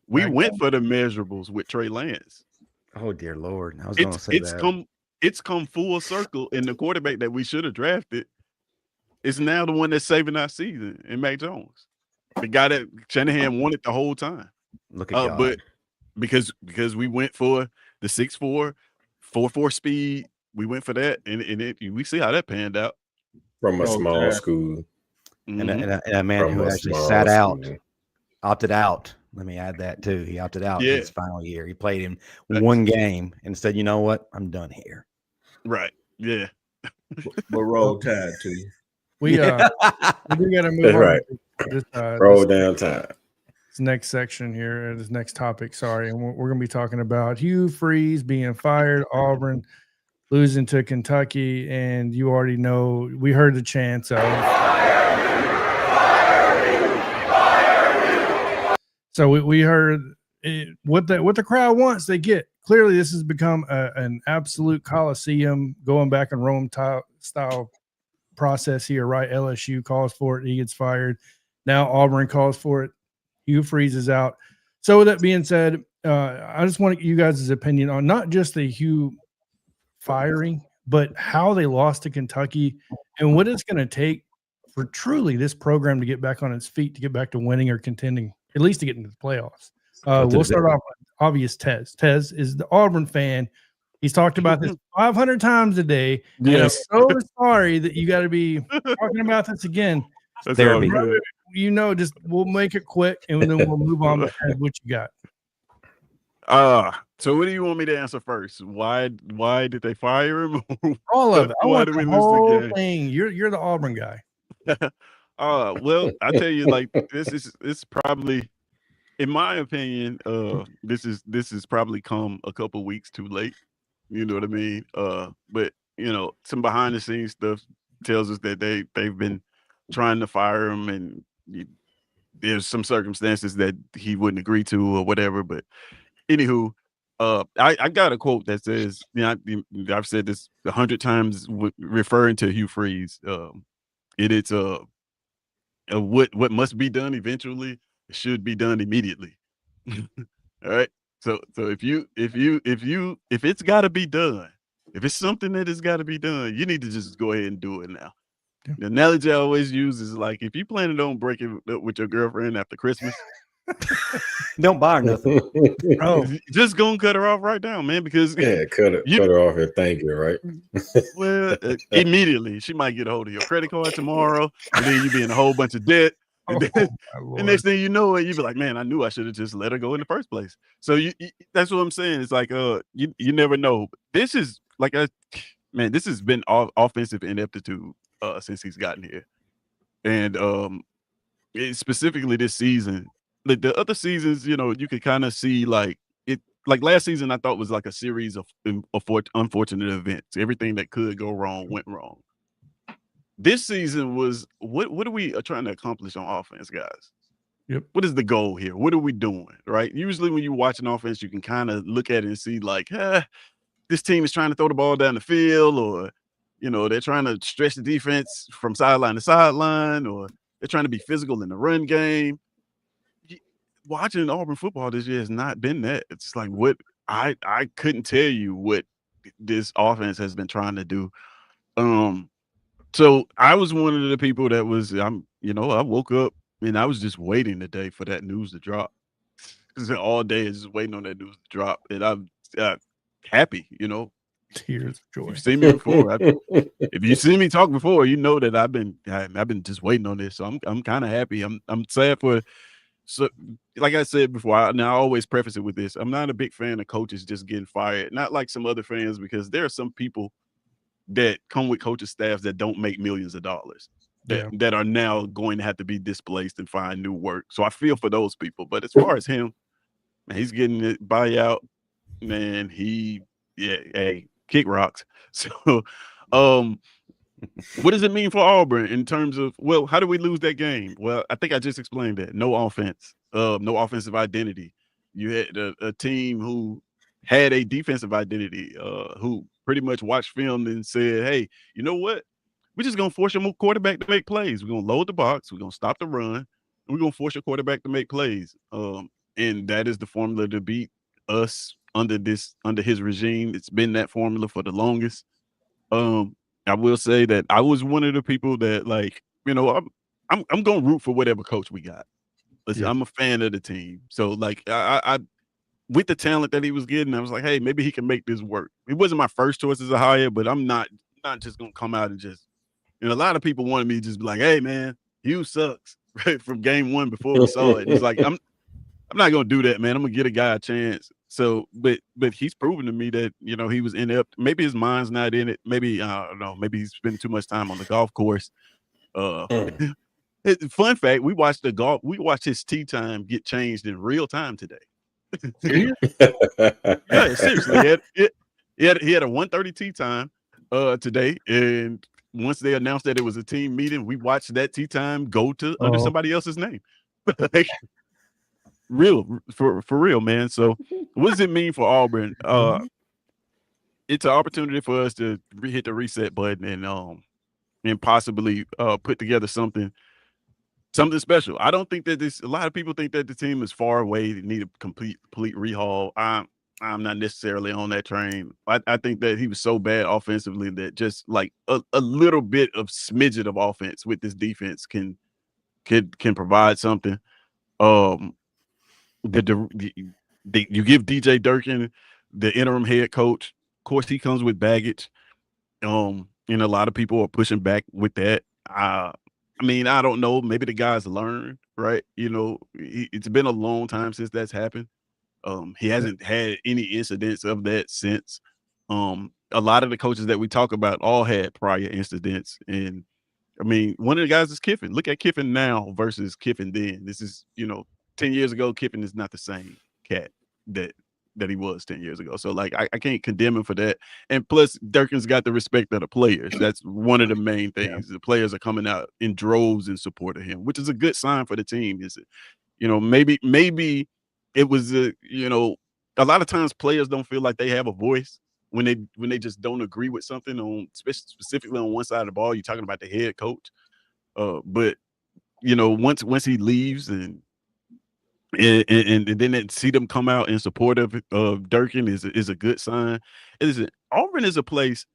We went for the measurables with Trey Lance. Oh dear Lord. I was gonna say it's come full circle, and the quarterback that we should have drafted is now the one that's saving our season in Mac Jones. The guy that Shanahan wanted the whole time. Look at God. But because we went for the 6'4", 4.4 speed, we went for that, and we see how that panned out. From a small school. And a man who actually sat out, opted out. Let me add that too. He opted out in his final year. He played in one game and said, you know what? I'm done here. Right. Yeah. But roll tide to you. We got to move on. Right. Roll down tide. This next section here, this next topic, sorry. And we're going to be talking about Hugh Freeze being fired, Auburn losing to Kentucky, and you already know we heard the chants of so we heard what the crowd wants, they get. Clearly, this has become an absolute coliseum, going back in Rome style process here, right? LSU calls for it, he gets fired. Now Auburn calls for it. Hugh Freeze is out. So with that being said, I just want you guys' opinion on not just the Hugh firing, but how they lost to Kentucky and what it's going to take for truly this program to get back on its feet, to get back to winning or contending, at least to get into the playoffs. We'll start off with obvious Tez. Tez is the Auburn fan. He's talked about this 500 times a day. Yes. And I'm so sorry that you got to be talking about this again. Therapy. You know, just we'll make it quick and then we'll move on with what you got. So what do you want me to answer first? Why did they fire him? All of it. I want the whole thing. You're the Auburn guy. Well, I tell you, like it's probably, in my opinion, this is probably come a couple weeks too late. You know what I mean? But you know, some behind the scenes stuff tells us that they've been trying to fire him, and there's some circumstances that he wouldn't agree to or whatever. But anywho, I got a quote that says, I've said this 100 times referring to Hugh Freeze. It's what must be done eventually should be done immediately. All right. So if it's got to be done, if it's something that has got to be done, you need to just go ahead and do it now. Yeah. The analogy I always use is like, if you planning on breaking up with your girlfriend after Christmas, Don't buy her nothing. Bro, just gonna cut her off right now, man, because Yeah, cut her off and thank you, right? well, immediately she might get a hold of your credit card tomorrow, and then you be in a whole bunch of debt. And then my the Lord. next thing you know, you be like, man, I knew I should have just let her go in the first place. So that's what I'm saying. It's like, you never know. This is like this has been offensive ineptitude since he's gotten here, and specifically this season. Like the other seasons, you could kind of see like it. Like last season, I thought was like a series of unfortunate events. Everything that could go wrong went wrong. This season was what are we trying to accomplish on offense, guys? Yep. What is the goal here? What are we doing? Right? Usually when you watch an offense, you can kind of look at it and see like, this team is trying to throw the ball down the field, or they're trying to stretch the defense from sideline to sideline, or they're trying to be physical in the run game. Watching Auburn football this year has not been that. It's like what I couldn't tell you what this offense has been trying to do. So I was one of the people that was I woke up and I was just waiting today for that news to drop. Because all day is just waiting on that news to drop, and I'm happy. Tears of joy. You've seen me before. If you see me talk before, you know that I've been just waiting on this. So I'm kind of happy. I'm sad for. So, like I said before, I always preface it with this. I'm not a big fan of coaches just getting fired. Not like some other fans, because there are some people that come with coaching staffs that don't make millions of dollars that are now going to have to be displaced and find new work. So I feel for those people. But as far as him, man, he's getting it buyout. Man, kick rocks. So, what does it mean for Auburn in terms of, well, how do we lose that game? Well, I think I just explained that. No offense, no offensive identity. You had a team who had a defensive identity, who pretty much watched film and said, hey, you know what? We're just going to force your quarterback to make plays. We're going to load the box. We're going to stop the run. And we're going to force your quarterback to make plays. And that is the formula to beat us under his regime. It's been that formula for the longest. I will say that I was one of the people that, like, I'm gonna root for whatever coach we got. Listen, I'm a fan of the team, so like I with the talent that he was getting, I was like, hey, maybe he can make this work. It wasn't my first choice as a hire, but I'm not just gonna come out and just. A lot of people wanted me to just be like, hey man, Hugh sucks, right, from game one before we saw it. It's like I'm not gonna do that, man. I'm gonna get a guy a chance. So, but he's proven to me that he was inept. Maybe his mind's not in it. Maybe I don't know. Maybe he's spending too much time on the golf course. Fun fact: we watched his tee time get changed in real time today. Yeah, seriously. He had a 1:30 tee time today, and once they announced that it was a team meeting, we watched that tee time go to under somebody else's name. Like, for real, man. So what does it mean for Auburn? It's an opportunity for us to hit the reset button and possibly put together something special. I don't think that a lot of people think that the team is far away. They need a complete rehaul. I'm not necessarily on that train. I think that he was so bad offensively that just like a little bit of smidget of offense with this defense can provide something. You give DJ Durkin the interim head coach. Of course, he comes with baggage. And a lot of people are pushing back with that. I mean, I don't know. Maybe the guys learn, right? It's been a long time since that's happened. He hasn't had any incidents of that since. A lot of the coaches that we talk about all had prior incidents. And I mean, one of the guys is Kiffin. Look at Kiffin now versus Kiffin then. This is, 10 years ago, Kiffin is not the same cat that that he was 10 years ago. So like I can't condemn him for that. And plus Durkin's got the respect of the players. That's one of the main things. The players are coming out in droves in support of him, which is a good sign for the team. Is it, maybe it was a lot of times players don't feel like they have a voice when they just don't agree with something on specifically on one side of the ball. You're talking about the head coach. But once he leaves and then see them come out in support of Durkin is a good sign. Auburn is a place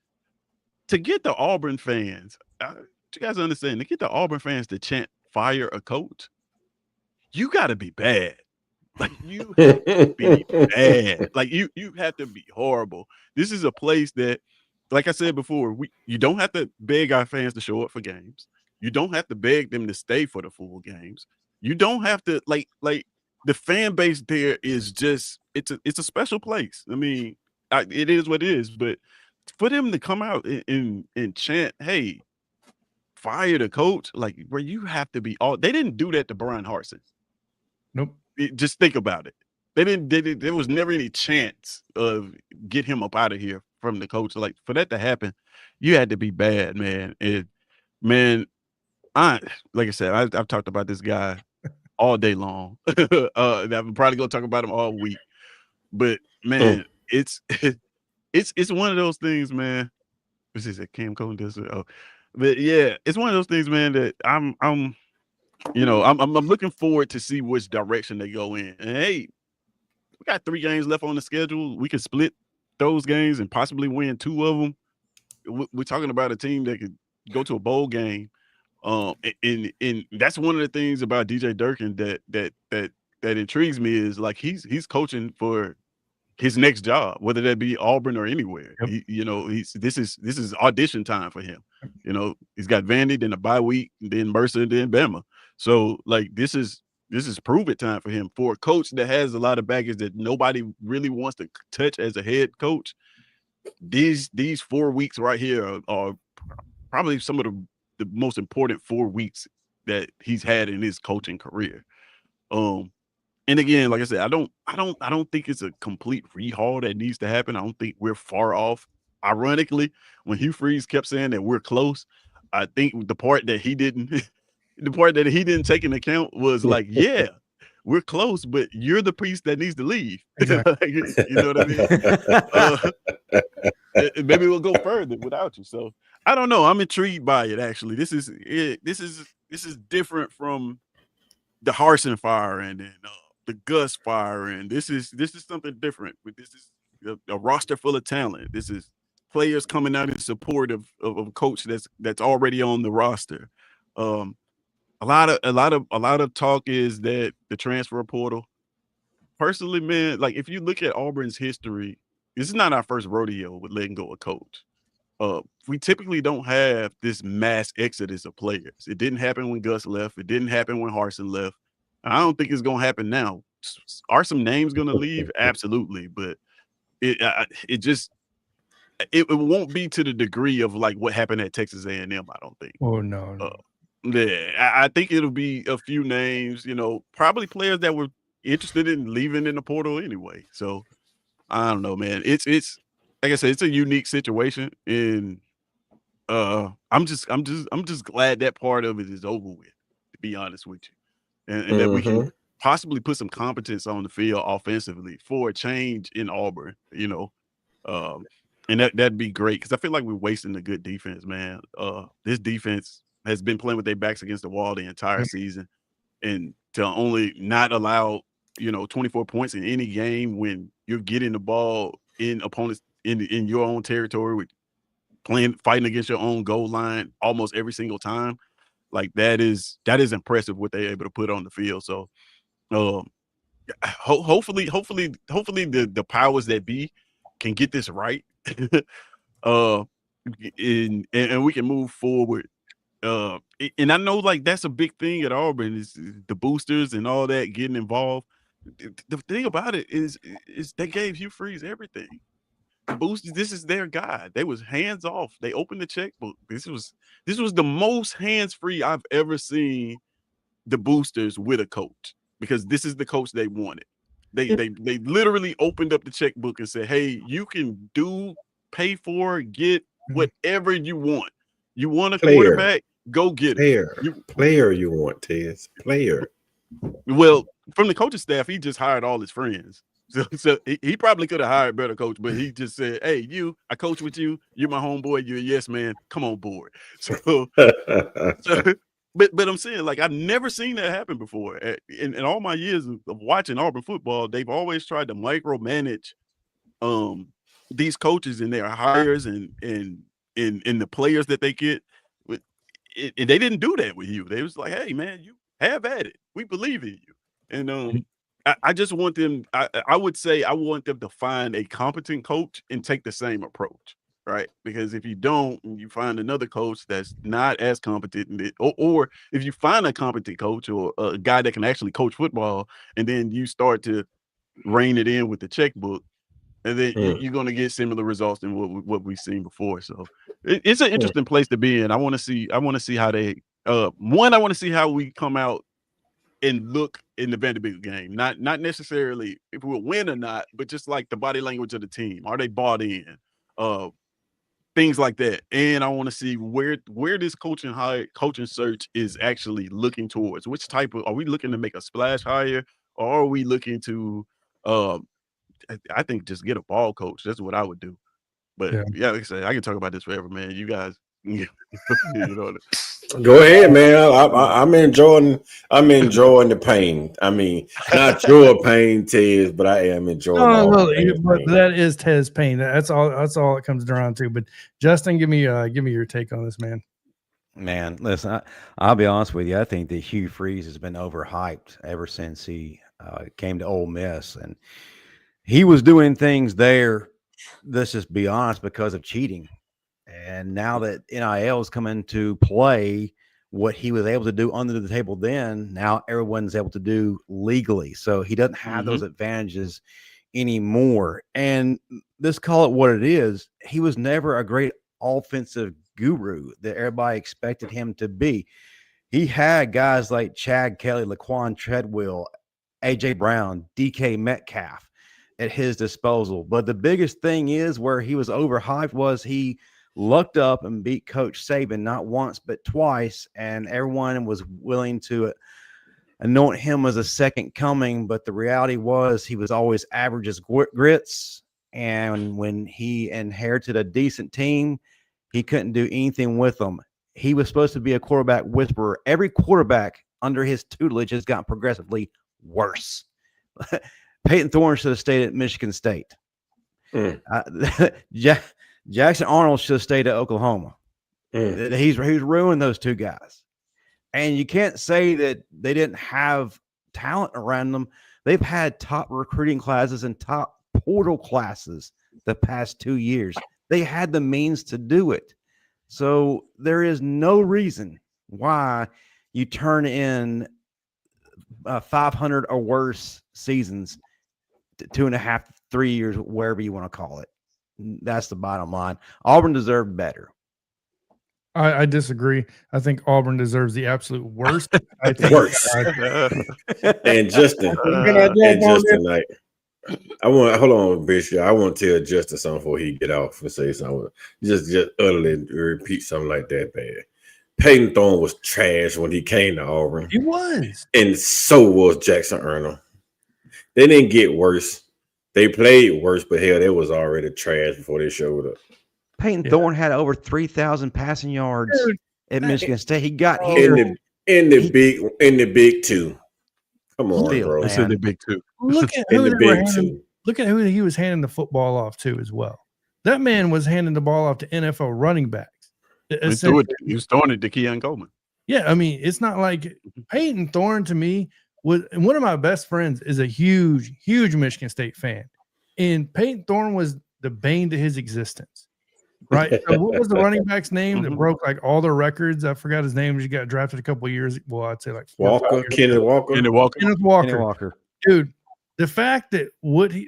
to get the Auburn fans. You guys understand, to get the Auburn fans to chant "fire a coach," you got to be bad. Like you have to be bad. Like you have to be horrible. This is a place that, like I said before, you don't have to beg our fans to show up for games. You don't have to beg them to stay for the full games. You don't have to like the fan base there is just it's a special place. I mean, it is what it is, but for them to come out and chant, "Hey, fire the coach," like where you have to be all. They didn't do that to Brian Harsin. Nope. Just think about it. There was never any chance of get him up out of here from the coach. Like for that to happen, you had to be bad, man. Man, like I said, I've talked about this guy all day long. I'm probably gonna talk about him all week. But man, it's one of those things, man. What is it? Cam Cohen does it. Oh, but yeah, it's one of those things, man, that I'm looking forward to see which direction they go in. And hey, we got 3 games left on the schedule. We can split those games and possibly win 2 of them. We're talking about a team that could go to a bowl game. And that's one of the things about DJ Durkin that intrigues me is like he's coaching for his next job, whether that be Auburn or anywhere. Yep. This is audition time for him. He's got Vandy, then a bye week, then Mercer, then Bama. So like this is prove it time for him, for a coach that has a lot of baggage that nobody really wants to touch as a head coach. These 4 weeks right here are probably some of the most important 4 weeks that he's had in his coaching career. And again, like I said, I don't think it's a complete rehaul that needs to happen. I don't think we're far off. Ironically, when Hugh Freeze kept saying that we're close, I think the part that he didn't take into account was like, yeah, we're close, but you're the piece that needs to leave. Exactly. You know what I mean? Maybe we'll go further without you. So I don't know. I'm intrigued by it. Actually, this is different from the Harsin fire and then the Gus fire, and this is something different. This is a roster full of talent. This is players coming out in support of a coach that's already on the roster. A lot of talk is that the transfer portal. Personally, man, like if you look at Auburn's history, this is not our first rodeo with letting go of coach. We typically don't have this mass exodus of players. It didn't happen when Gus left. It didn't happen when Harsin left. I don't think it's going to happen now. Are some names going to leave? Absolutely, but it won't be to the degree of like what happened at Texas A&M. I don't think. Oh no. Yeah, I think it'll be a few names. Probably players that were interested in leaving in the portal anyway. So I don't know, man. It's like I said, it's a unique situation, and I'm just glad that part of it is over with. To be honest with you, and that we can possibly put some competence on the field offensively for a change in Auburn. And that'd be great because I feel like we're wasting a good defense, man. This defense has been playing with their backs against the wall the entire season, and to only not allow 24 points in any game when you're getting the ball in opponents in your own territory with fighting against your own goal line almost every single time, like that is impressive what they're able to put on the field. So hopefully the powers that be can get this right. And we can move forward. And I know like that's a big thing at Auburn is the boosters and all that getting involved. The thing about it is they gave Hugh Freeze everything. The boosters, this is their guy. They was hands off. They opened the checkbook. This was the most hands free I've ever seen the boosters with a coach, because this is the coach they wanted. They literally opened up the checkbook and said, "Hey, you can pay for, get whatever you want. You want a quarterback, go get it. Player you want, Tez. Player." Well, from the coaching staff, he just hired all his friends. So he probably could have hired a better coach, but he just said, "Hey, I coach with you. You're my homeboy. You're a yes man. Come on board." So but I'm saying, like, I've never seen that happen before. In all my years of watching Auburn football, they've always tried to micromanage these coaches and their hires and the players that they get. And they didn't do that with you. They was like, "Hey, man, you have at it. We believe in you." And I just want them. I would say I want them to find a competent coach and take the same approach, right? Because if you don't, and you find another coach that's not as competent, or if you find a competent coach or a guy that can actually coach football, and then you start to rein it in with the checkbook, and then you're going to get similar results than what we've seen before. So it's an interesting place to be in. I want to see how they. I want to see how we come out and look in the Vanderbilt game. Not necessarily if we'll win or not, but just like the body language of the team. Are they bought in? Things like that. And I want to see where this coaching search is actually looking towards. Which type of, are we looking to make a splash hire, or are we looking to I think just get a ball coach? That's what I would do. But yeah, like I said, I can talk about this forever, man. You guys, you know. Go ahead, man. I'm enjoying the pain. I mean, not your pain, Tez, but I am enjoying. But that is Tez's pain. That's all it comes around to. But Justin, give me your take on this, man. Man, listen, I'll be honest with you. I think that Hugh Freeze has been overhyped ever since he came to Ole Miss, and he was doing things there. Let's just be honest, because of cheating. And now that NIL has come into play, what he was able to do under the table then, now everyone's able to do legally. So he doesn't have those advantages anymore. And let's call it what it is. He was never a great offensive guru that everybody expected him to be. He had guys like Chad Kelly, Laquan Treadwell, A.J. Brown, DK Metcalf at his disposal. But the biggest thing is where he was overhyped was he lucked up and beat Coach Saban not once but twice, and everyone was willing to anoint him as a second coming. But the reality was he was always average as grits, and when he inherited a decent team, he couldn't do anything with them. He was supposed to be a quarterback whisperer. Every quarterback under his tutelage has gotten progressively worse. Peyton Thorne should have stayed at Michigan State. Jackson Arnold should have stayed at Oklahoma. He's ruined those two guys. And you can't say that they didn't have talent around them. They've had top recruiting classes and top portal classes the past 2 years. They had the means to do it. So there is no reason why you turn in 500 or worse seasons, 2.5, 3 years, wherever you want to call it. That's the bottom line. Auburn deserved better. I disagree. I think Auburn deserves the absolute worst. I think worst. And Justin, like, hold on, Bishop. I want to tell Justin something before he get off and say something. Just utterly repeat something like that bad. Peyton Thorne was trash when he came to Auburn. He was. And so was Jackson Arnold. They didn't get worse. They played worse, but hell, they was already trash before they showed up. Peyton Thorne had over 3,000 passing yards at Michigan State. He got here in the big two. Come on, bro. It's in the big two. Look at who he was handing the football off to as well. That man was handing the ball off to NFL running backs. He was throwing it to Keon Coleman. Yeah, I mean, it's not like Peyton Thorne to me was one of my best friends is a huge Michigan State fan. And Peyton Thorne was the bane to his existence. Right. So what was the running back's name that broke like all the records? I forgot his name. He got drafted a couple of years. Well, I'd say like Kenneth Walker. Dude, the fact that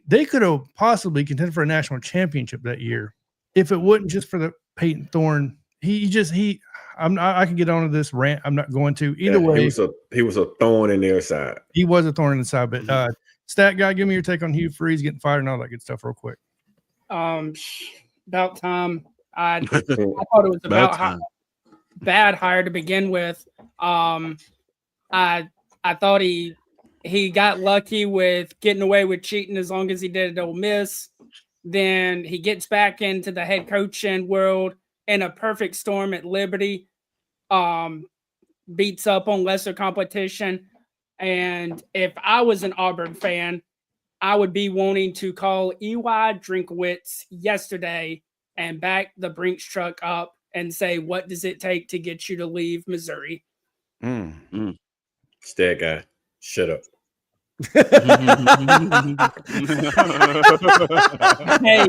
they could have possibly contended for a national championship that year if it wasn't just for the Peyton Thorne. I can get onto this rant. I'm not going to. Either way, he was a thorn in their side. He was a thorn in the side, but Stat guy, give me your take on Hugh Freeze getting fired and all that good stuff real quick. About time. I thought it was about bad hire to begin with. I thought he got lucky with getting away with cheating as long as he did at Ole Miss. Then he gets back into the head coaching world in a perfect storm at Liberty. Beats up on lesser competition. And if I was an Auburn fan, I would be wanting to call E.Y. Drinkwitz yesterday and back the Brinks truck up and say, what does it take to get you to leave Missouri? Stat guy, shut up. Hey,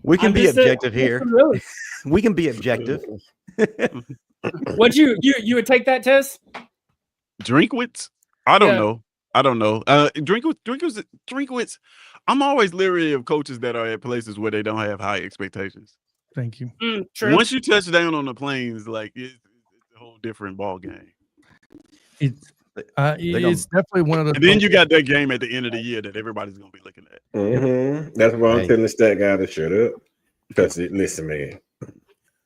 we can be objective here. Really. We can be objective. Would you would take that test? Drinkwitz? I don't know. Drinkwitz. I'm always leery of coaches that are at places where they don't have high expectations. Thank you. True. Once you touch down on the plains, like it's a whole different ball game. It's definitely one of the. And then you got that game at the end of the year that everybody's gonna be looking at. That's why I'm telling the stat guy to shut up. Because listen, man,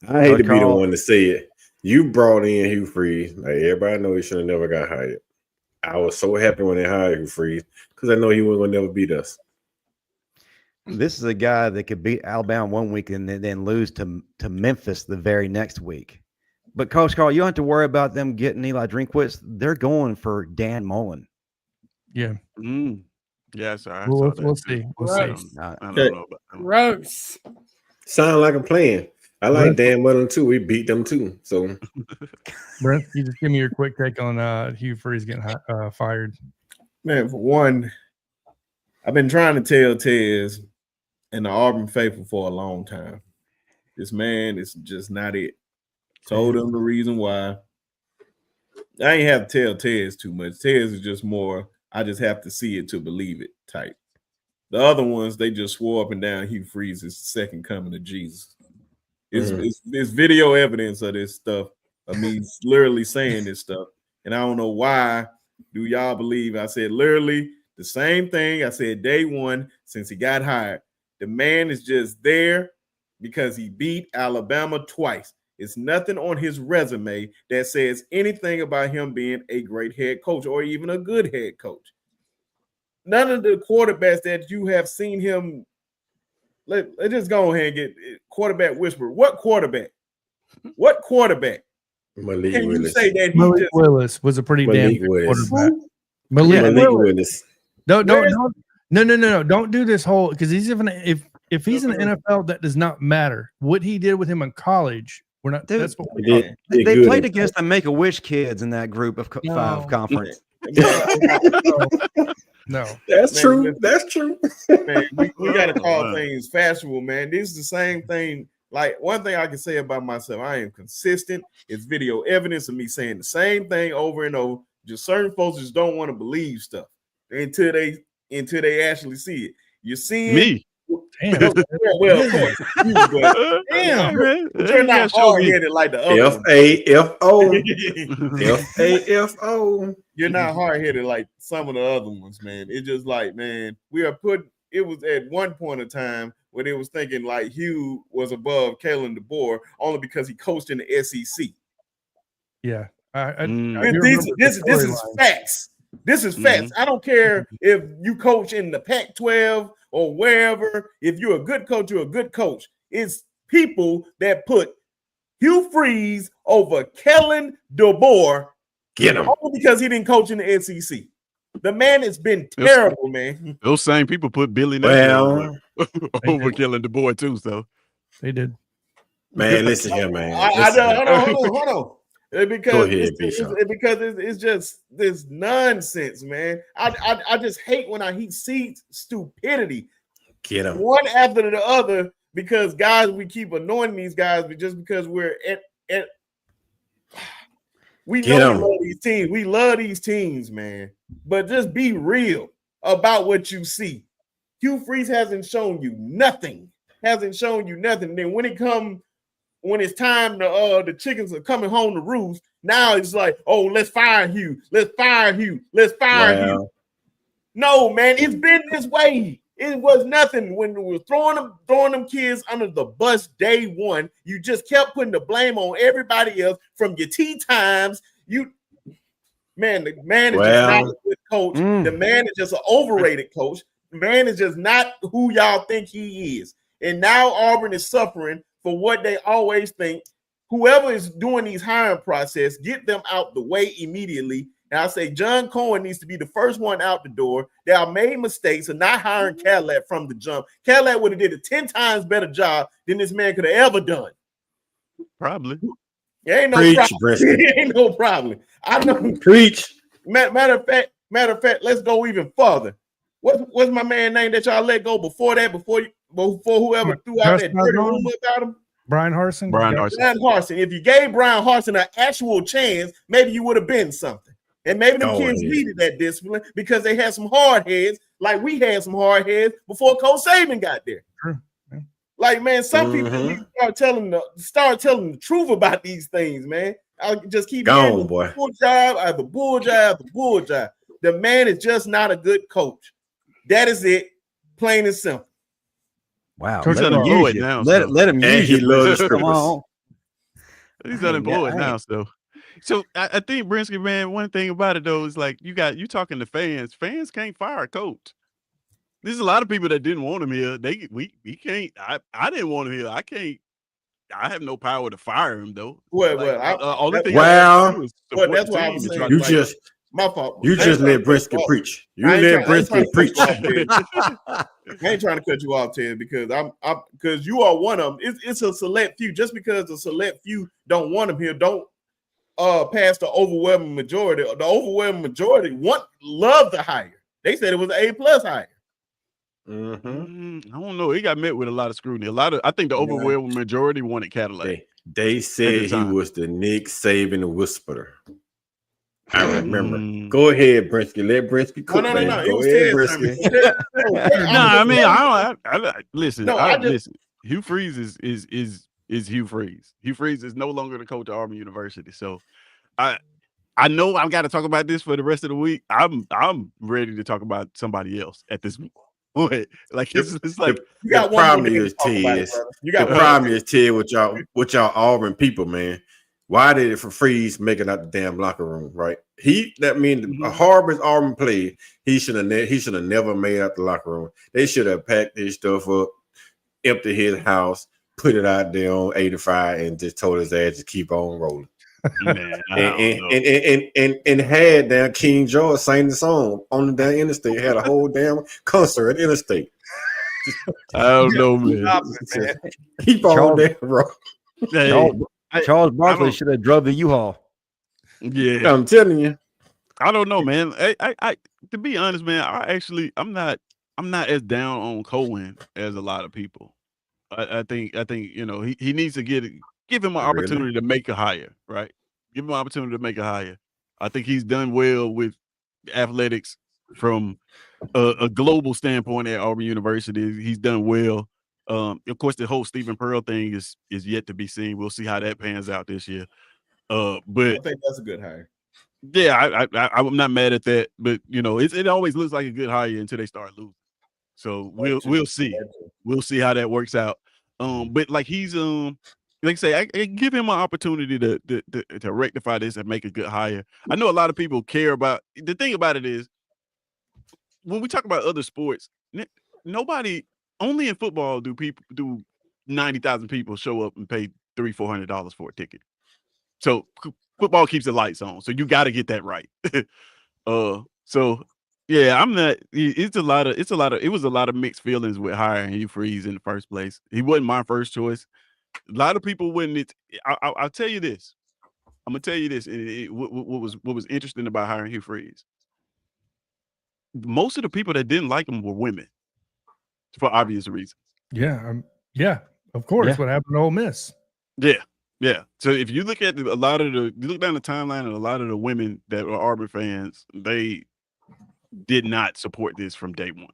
I hate to be the one to say it. You brought in Hugh Freeze. Like everybody know he should have never got hired. I was so happy when they hired Hugh Freeze because I know he wasn't gonna never beat us. This is a guy that could beat Alabama one week and then lose to Memphis the very next week. But Coach Carl, you don't have to worry about them getting Eli Drinkwitz. They're going for Dan Mullen. Yeah. Yeah, sorry. We'll see. We'll see. I don't know about that. Gross. Sound like a plan. I like Dan Mullen too. We beat them too. So, Brent, you just give me your quick take on Hugh Freeze getting fired. Man, for one, I've been trying to tell Tez and the Auburn faithful for a long time. This man is just not it. Told him the reason why. I ain't have to tell Tez too much. Tez is just more, I just have to see it to believe it type. The other ones, they just swore up and down Hugh Freeze is the second coming of Jesus. It's video evidence of this stuff, of me literally saying this stuff. And I don't know why do y'all believe I said literally the same thing I said day one since he got hired. The man is just there because he beat Alabama twice. It's nothing on his resume that says anything about him being a great head coach or even a good head coach. None of the quarterbacks that you have seen him, let's just go ahead and get quarterback whisper. What quarterback? What quarterback? Malik Can Willis. you say that he Malik just Willis was a pretty Malik damn good Willis. quarterback. Malik Willis. No. Don't do this whole because he's even if he's in the NFL, that does not matter. What he did with him in college, we're not. Dude, that's what we're talking. They played against the Make-A-Wish kids in that group of five conference. No, That's Man, true. listen. That's true. Man, we got to call things fashionable, man. This is the same thing. Like one thing I can say about myself, I am consistent. It's video evidence of me saying the same thing over and over. Just certain folks just don't want to believe stuff until they actually see it. You're seeing Me. damn. Well, of course, you, but damn, man. you're not hard-headed like the other ones. F-A-F-O. You're not hard-headed like some of the other ones, man. It's just like, man, it was at one point in time when it was thinking like Hugh was above Kalen DeBoer only because he coached in the SEC. Yeah, This is facts. This is facts. I don't care if you coach in the Pac-12 or wherever. If you're a good coach, you're a good coach. It's people that put Hugh Freeze over Kellen DeBoer. Get him. Only because he didn't coach in the SEC. The man has been terrible, man. Those same people put Billy Napier over killing the boy too. So they did. Man, listen here, man. Hold on. Because ahead, it's just this nonsense, man. I just hate when I see stupidity. Get him. One after the other, because guys, we keep anointing these guys, but just because we're at we know we love these teams. We love these teams, man. But just be real about what you see. Hugh Freeze hasn't shown you nothing. Then when it's time to the chickens are coming home to roost, now it's like, oh, let's fire Hugh. Let's fire Hugh. No, man, it's been this way. It was nothing when we were throwing them kids under the bus day one. You just kept putting the blame on everybody else from your tea times. The man is just not a good coach. The man is just an overrated coach. The man is just not who y'all think he is. And now Auburn is suffering for what they always think. Whoever is doing these hiring process, get them out the way immediately. And I say John Cohen needs to be the first one out the door. They are made mistakes of not hiring Cadillac from the jump. Cadillac would have did a 10 times better job than this man could have ever done. Probably. There ain't no Preach, problem. Ain't no problem. I know. Preach. Matter of fact, let's go even further. What's my man name that y'all let go before that? Before whoever threw out that dirty rumor about him? Brian Harsin. Brian Harsin. If you gave Brian Harsin an actual chance, maybe you would have been something. And maybe the kids needed that discipline because they had some hard heads, like we had some hard heads before Coach Saban got there. True. Like, man, some people need to start telling the truth about these things, man. I'll just keep going, boy. Bull job after bull job after bull job. The man is just not a good coach. That is it, plain and simple. Wow. He's unemployed now. Let him use he you. loves Come on. He's unemployed now, so I think Brinsky, man, one thing about it though is like you talking to fans. Fans can't fire a coach. There's a lot of people that didn't want him here. We can't. I didn't want him here. I can't. I have no power to fire him though. Well, that's what I'm saying. You just my fault. You just let Brinsky preach. You let Brinsky preach. I ain't trying to cut you off, Ted, because because you are one of them. It's a select few. Just because the select few don't want him here, don't pass the overwhelming majority. The overwhelming majority love the hire. They said it was an A+ hire. I don't know. He got met with a lot of scrutiny. I think the overwhelming majority wanted Cadillac. They said he was the Nick Saban whisperer. I remember. Go ahead, Brinsky. Let Brinsky cook. No. Go ahead, Brinsky. I mean, I listen. Listen. Hugh Freeze is Hugh Freeze. Hugh Freeze is no longer the coach of Auburn University. So I know I've got to talk about this for the rest of the week. I'm ready to talk about somebody else at this point. Like it's like the problem is Ted. The problem is Ted with y'all Auburn people, man. Why did it for Freeze making out the damn locker room, right? A horrible as Auburn played, he should have never made out the locker room. They should have packed his stuff up, emptied his house, put it out there on 85, and just told his ass to keep on rolling. Man, and had damn King George sang the song on the damn interstate. Had a whole damn concert at the interstate. I don't know, man. Keep on there, bro. Charles Barkley should have drove the U-Haul. Yeah, I'm telling you. I don't know, man. I to be honest, man, I'm not as down on Cohen as a lot of people. I think he needs to give him an opportunity to make a hire, right? Give him an opportunity to make a hire. I think he's done well with athletics from a global standpoint at Auburn University. He's done well. Of course, the whole Stephen Pearl thing is yet to be seen. We'll see how that pans out this year. But I think that's a good hire. Yeah, I'm not mad at that. But it always looks like a good hire until they start losing. So we'll see. We'll see how that works out. But like he's like I say, I give him an opportunity to rectify this and make a good hire. I know a lot of people care about the thing about it is when we talk about other sports, nobody. Only in football do 90,000 people show up and pay $300-$400 for a ticket. So football keeps the lights on. So you got to get that right. So yeah, I'm not. It was a lot of mixed feelings with hiring Hugh Freeze in the first place. He wasn't my first choice. A lot of people wouldn't. I'll tell you this. I'm gonna tell you this. What was interesting about hiring Hugh Freeze? Most of the people that didn't like him were women. For obvious reasons. Yeah, of course. Yeah. What happened to Ole Miss? Yeah. So if you look at you look down the timeline, and a lot of the women that were Auburn fans, they did not support this from day one.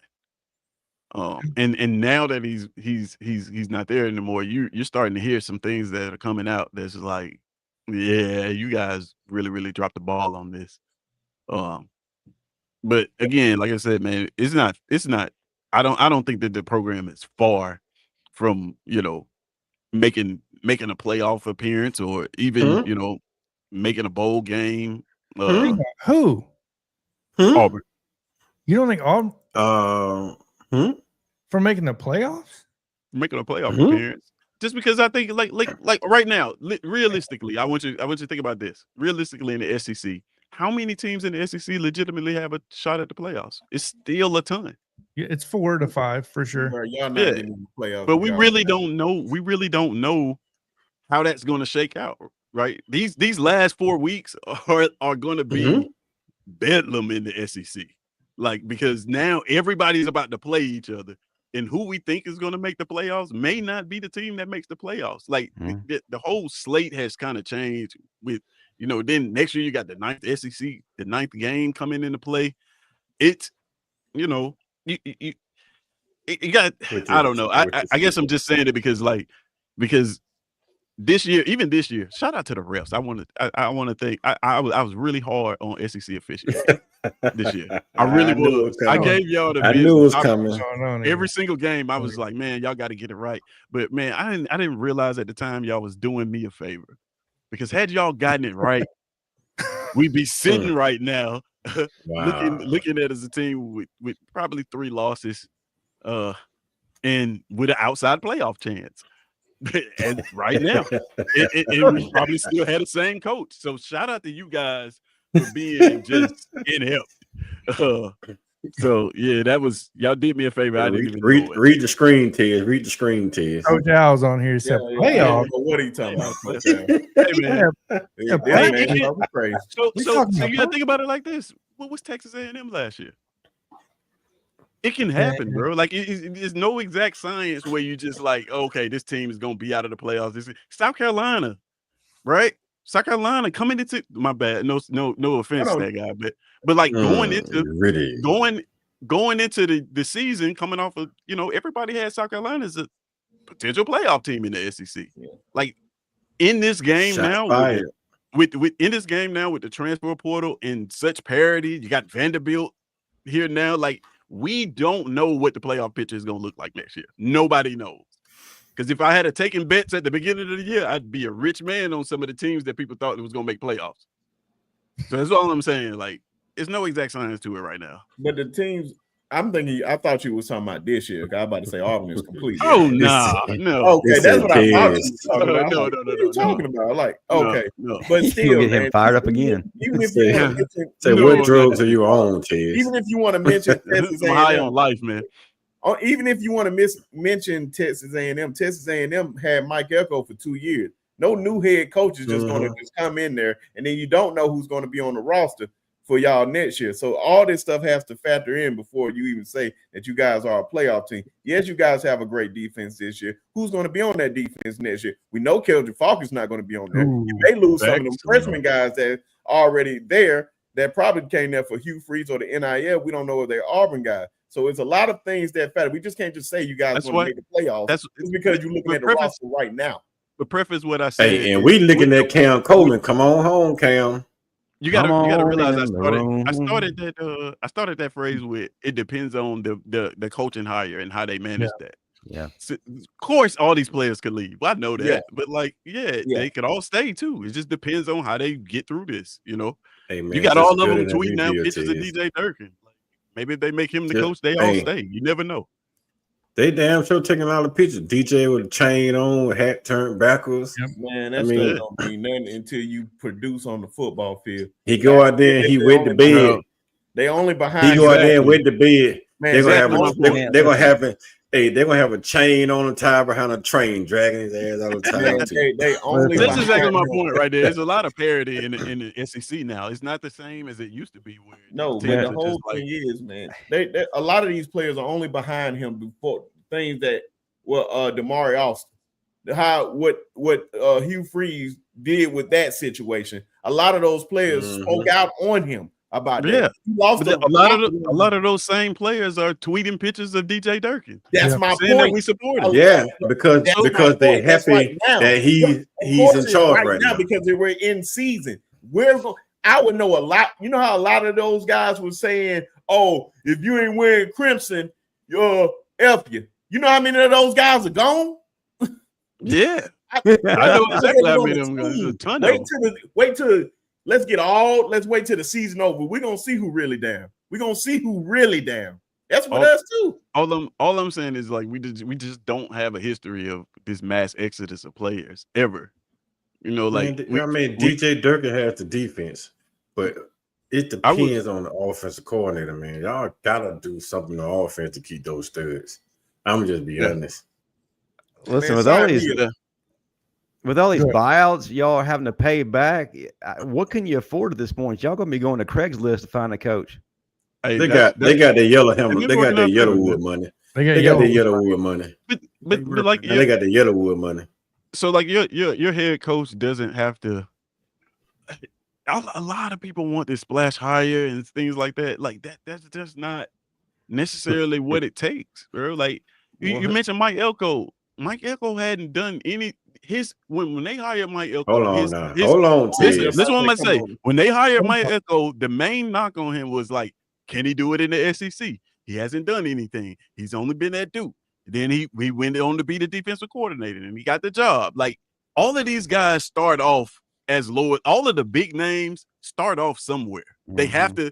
And now that he's not there anymore, you're starting to hear some things that are coming out that's like, yeah, you guys really dropped the ball on this. But again, like I said, man, it's not. I don't think that the program is far from making a playoff appearance or even making a bowl game. Who? Auburn. You don't think Auburn for making the playoffs? Making a playoff appearance. Just because I think like right now, realistically, I want you to think about this. Realistically in the SEC, how many teams in the SEC legitimately have a shot at the playoffs? It's still a ton. Yeah, it's 4 to 5 for sure. Y'all not getting in the playoffs. But we really don't know. We really don't know how that's going to shake out, right? These last 4 weeks are going to be bedlam in the SEC. Like, because now everybody's about to play each other, and who we think is going to make the playoffs may not be the team that makes the playoffs. Like the whole slate has kind of changed with, then next year you got the 9th SEC, the 9th game coming into play. It's, you got, I don't know. I guess I'm just saying it because this year, even this year, shout out to the refs. I want to think. I was really hard on SEC officials this year. I really was. I gave y'all the. I knew it was coming. Every single game, I was like, man, y'all got to get it right. But man, I didn't realize at the time y'all was doing me a favor, because had y'all gotten it right, we'd be sitting right now, looking at as a team with probably 3 losses, and with an outside playoff chance. And right now, and we probably still had the same coach. So shout out to you guys for being just inept. So yeah, that was, y'all did me a favor. I didn't even read the screen, Tiz. Read the screen, Tiz. Coach Al's on here said playoff. What are you talking about? Hey, man. So you gotta think about it like this. What was Texas A&M last year? It can happen, bro. Like there's no exact science where you just like, okay, this team is gonna be out of the playoffs. This is South Carolina, right? South Carolina coming into, my bad. No offense to that guy, but like going into the season, coming off of, everybody had South Carolina as a potential playoff team in the SEC. Yeah. Like in this game with the transfer portal and such parity, you got Vanderbilt here now, like. We don't know what the playoff picture is going to look like next year. Nobody knows. Because if I had taken bets at the beginning of the year, I'd be a rich man on some of the teams that people thought was going to make playoffs. So that's all I'm saying. Like, there's no exact science to it right now. But the teams, I thought you was talking about this year. I was about to say Auburn is completely. Oh, no. Okay, that's what I thought you was talking about. No. What are you talking about? Like, okay. No. But still, get him fired up again. Even if you want to say, what drugs are you on, Tiz? Even if you want to mention Texas A&M. High on life, man. Even if you want to mention Texas A&M had Mike Elko for 2 years. No new head coach is just going to just come in there, and then you don't know who's going to be on the roster for y'all next year. So all this stuff has to factor in before you even say that you guys are a playoff team. Yes, you guys have a great defense this year. Who's going to be on that defense next year? We know Keldrick Falk is not going to be on there. You may lose some of the freshman guys that are already there that probably came there for Hugh Freeze or the NIL. We don't know if they're Auburn guys. So it's a lot of things that factor. We just can't just say you guys are going to make the playoffs. It's because you're looking at the roster right now. But preface what I said. Hey, and we looking at Cam Coleman. Come on home, Cam. You gotta realize I started that phrase with, it depends on the coaching hire and how they manage that. Yeah. So, of course, all these players could leave. Well, I know that, but they could all stay too. It just depends on how they get through this. Hey, man, you got all of them tweeting out pictures of DJ Durkin. Like, maybe if they make him the coach, they all stay. You never know. They damn sure taking all the pictures. DJ with a chain on, hat turned backwards. Yep. Man, that's not gonna mean nothing until you produce on the football field. He go out there and he wet the bed. They only behind. He go out there and wet the bed. They're gonna have a chain on the tie behind a train, dragging his ass out of the time. That's exactly my point right there. There's a lot of parity in the SEC now. It's not the same as it used to be. But the whole thing is, man, they a lot of these players are only behind him before things that Damari Austin, what Hugh Freeze did with that situation. A lot of those players spoke out on him about that. A lot of those same players are tweeting pictures of DJ Durkin. That's my point. That we support him. Yeah, because they're happy that he's in charge right now because we're in season. I would know a lot. You know how a lot of those guys were saying, "Oh, if you ain't wearing crimson, you're F you." You know how many of those guys are gone? Yeah. I know exactly how many on of them. the There's a team. ton of them. Wait till let's wait till the season over. We're gonna see who really down. We're gonna see who really down. That's with us too. All I'm saying is like we just don't have a history of this mass exodus of players ever. You know, like DJ Durkin has the defense, but it depends on the offensive coordinator, man. Y'all gotta do something on offense to keep those studs. I'm just be honest. Listen, man, with all these buyouts, y'all are having to pay back. What can you afford at this point? Y'all gonna be going to Craigslist to find a coach. Hey, they got the yellow helmet. They got the Yellowwood money. They got the Yellowwood money. But like they got the Yellowwood money. So like your head coach doesn't have to. A lot of people want this splash hire and things like that. Like that's just not necessarily what it takes, bro. Like you mentioned Mike Elko. Mike Elko hadn't done any. When they hired Mike Elko, hold on. This is what I'm gonna say. When they hired Mike Elko, the main knock on him was like, can he do it in the SEC? He hasn't done anything. He's only been at Duke. Then he went on to be the defensive coordinator, and he got the job. Like all of these guys start off as low. All of the big names start off somewhere. Mm-hmm. They have to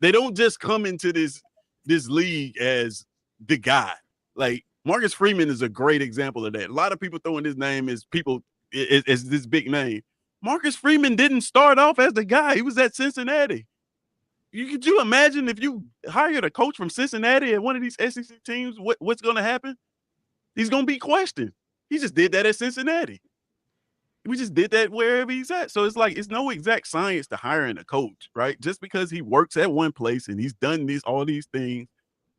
they don't just come into this league as the guy. Like Marcus Freeman is a great example of that. A lot of people throwing his name as this big name. Marcus Freeman didn't start off as the guy. He was at Cincinnati. Could you imagine if you hired a coach from Cincinnati at one of these SEC teams, what's going to happen? He's going to be questioned. He just did that at Cincinnati. We just did that wherever he's at. So it's like, it's no exact science to hiring a coach, right? Just because he works at one place and he's done all these things.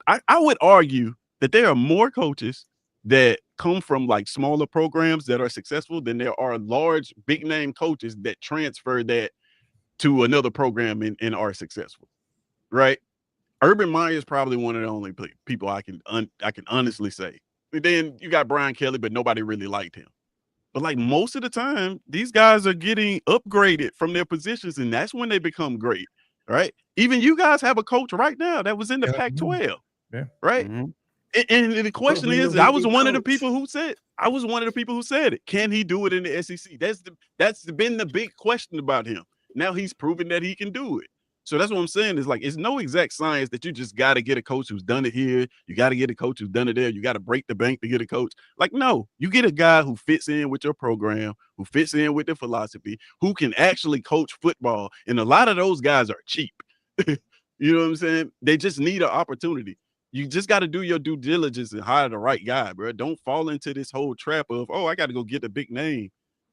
I would argue that there are more coaches that come from like smaller programs that are successful than there are large, big name coaches that transfer that to another program and are successful, right? Urban Meyer is probably one of the only people I can honestly say. And then you got Brian Kelly, but nobody really liked him. But like most of the time, these guys are getting upgraded from their positions, and that's when they become great, right? Even you guys have a coach right now that was in the Pac-12, right? Mm-hmm. And the question is, I was one of the people who said it. Can he do it in the SEC? That's been the big question about him. Now he's proven that he can do it. So that's what I'm saying is like, it's no exact science that you just got to get a coach who's done it here. You got to get a coach who's done it there. You got to break the bank to get a coach. Like, no, you get a guy who fits in with your program, who fits in with the philosophy, who can actually coach football. And a lot of those guys are cheap. You know what I'm saying? They just need an opportunity. You just got to do your due diligence and hire the right guy, bro. Don't fall into this whole trap of, oh, I got to go get a big name.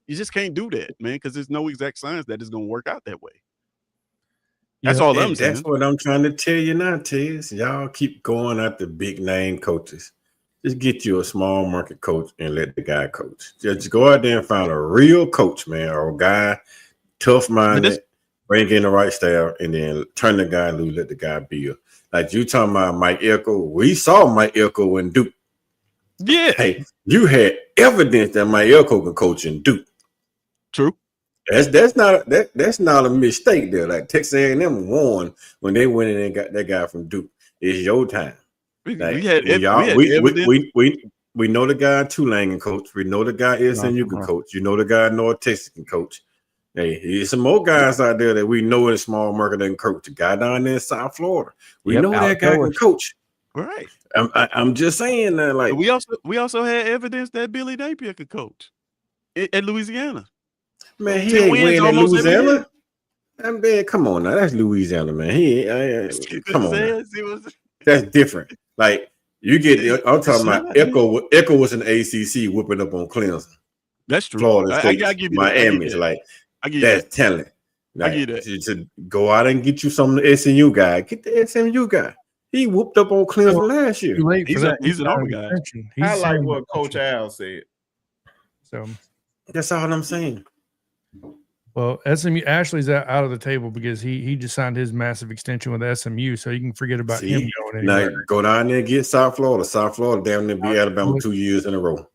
You just can't do that, man, because there's no exact science that is going to work out that way. That's all I'm saying. That's what I'm trying to tell you now, Tiz. Y'all keep going after big name coaches. Just get you a small market coach and let the guy coach. Just go out there and find a real coach, man, or a guy, tough-minded, bring in the right staff, and then turn the guy loose, let the guy build. Like you talking about Mike Elko. We saw Mike Elko in Duke. Yeah. Hey, you had evidence that Mike Elko can coach in Duke. True. That's not a mistake there. Like Texas A&M won when they went in and got that guy from Duke. It's your time. Like, we know the guy Tulane can coach. We know the guy SMU can coach. You know the guy North Texas can coach. Hey, there's some more guys out there that we know in small market that can coach. The guy down there in South Florida, we know that guy can coach. Right. I'm just saying that. Like we also had evidence that Billy Napier could coach at Louisiana. Man, he ain't winning in Louisiana. Man, come on now. That's Louisiana, man. Come on now. That's different. Like, you get, I'm talking about Echo was an ACC whipping up on Clemson. That's true. Florida State, I give you Miami. that. Like, that's talent. Like, I get that. To go out and get you some SMU guy. Get the SMU guy. He whooped up on Clemson last year. He's an Auburn guy. I like what Coach Al said. So that's all I'm saying. Well, SMU Ashley's out of the table because he just signed his massive extension with SMU, so you can forget about him going anywhere. Now go down there and get South Florida. South Florida damn near beat Alabama 2 years in a row,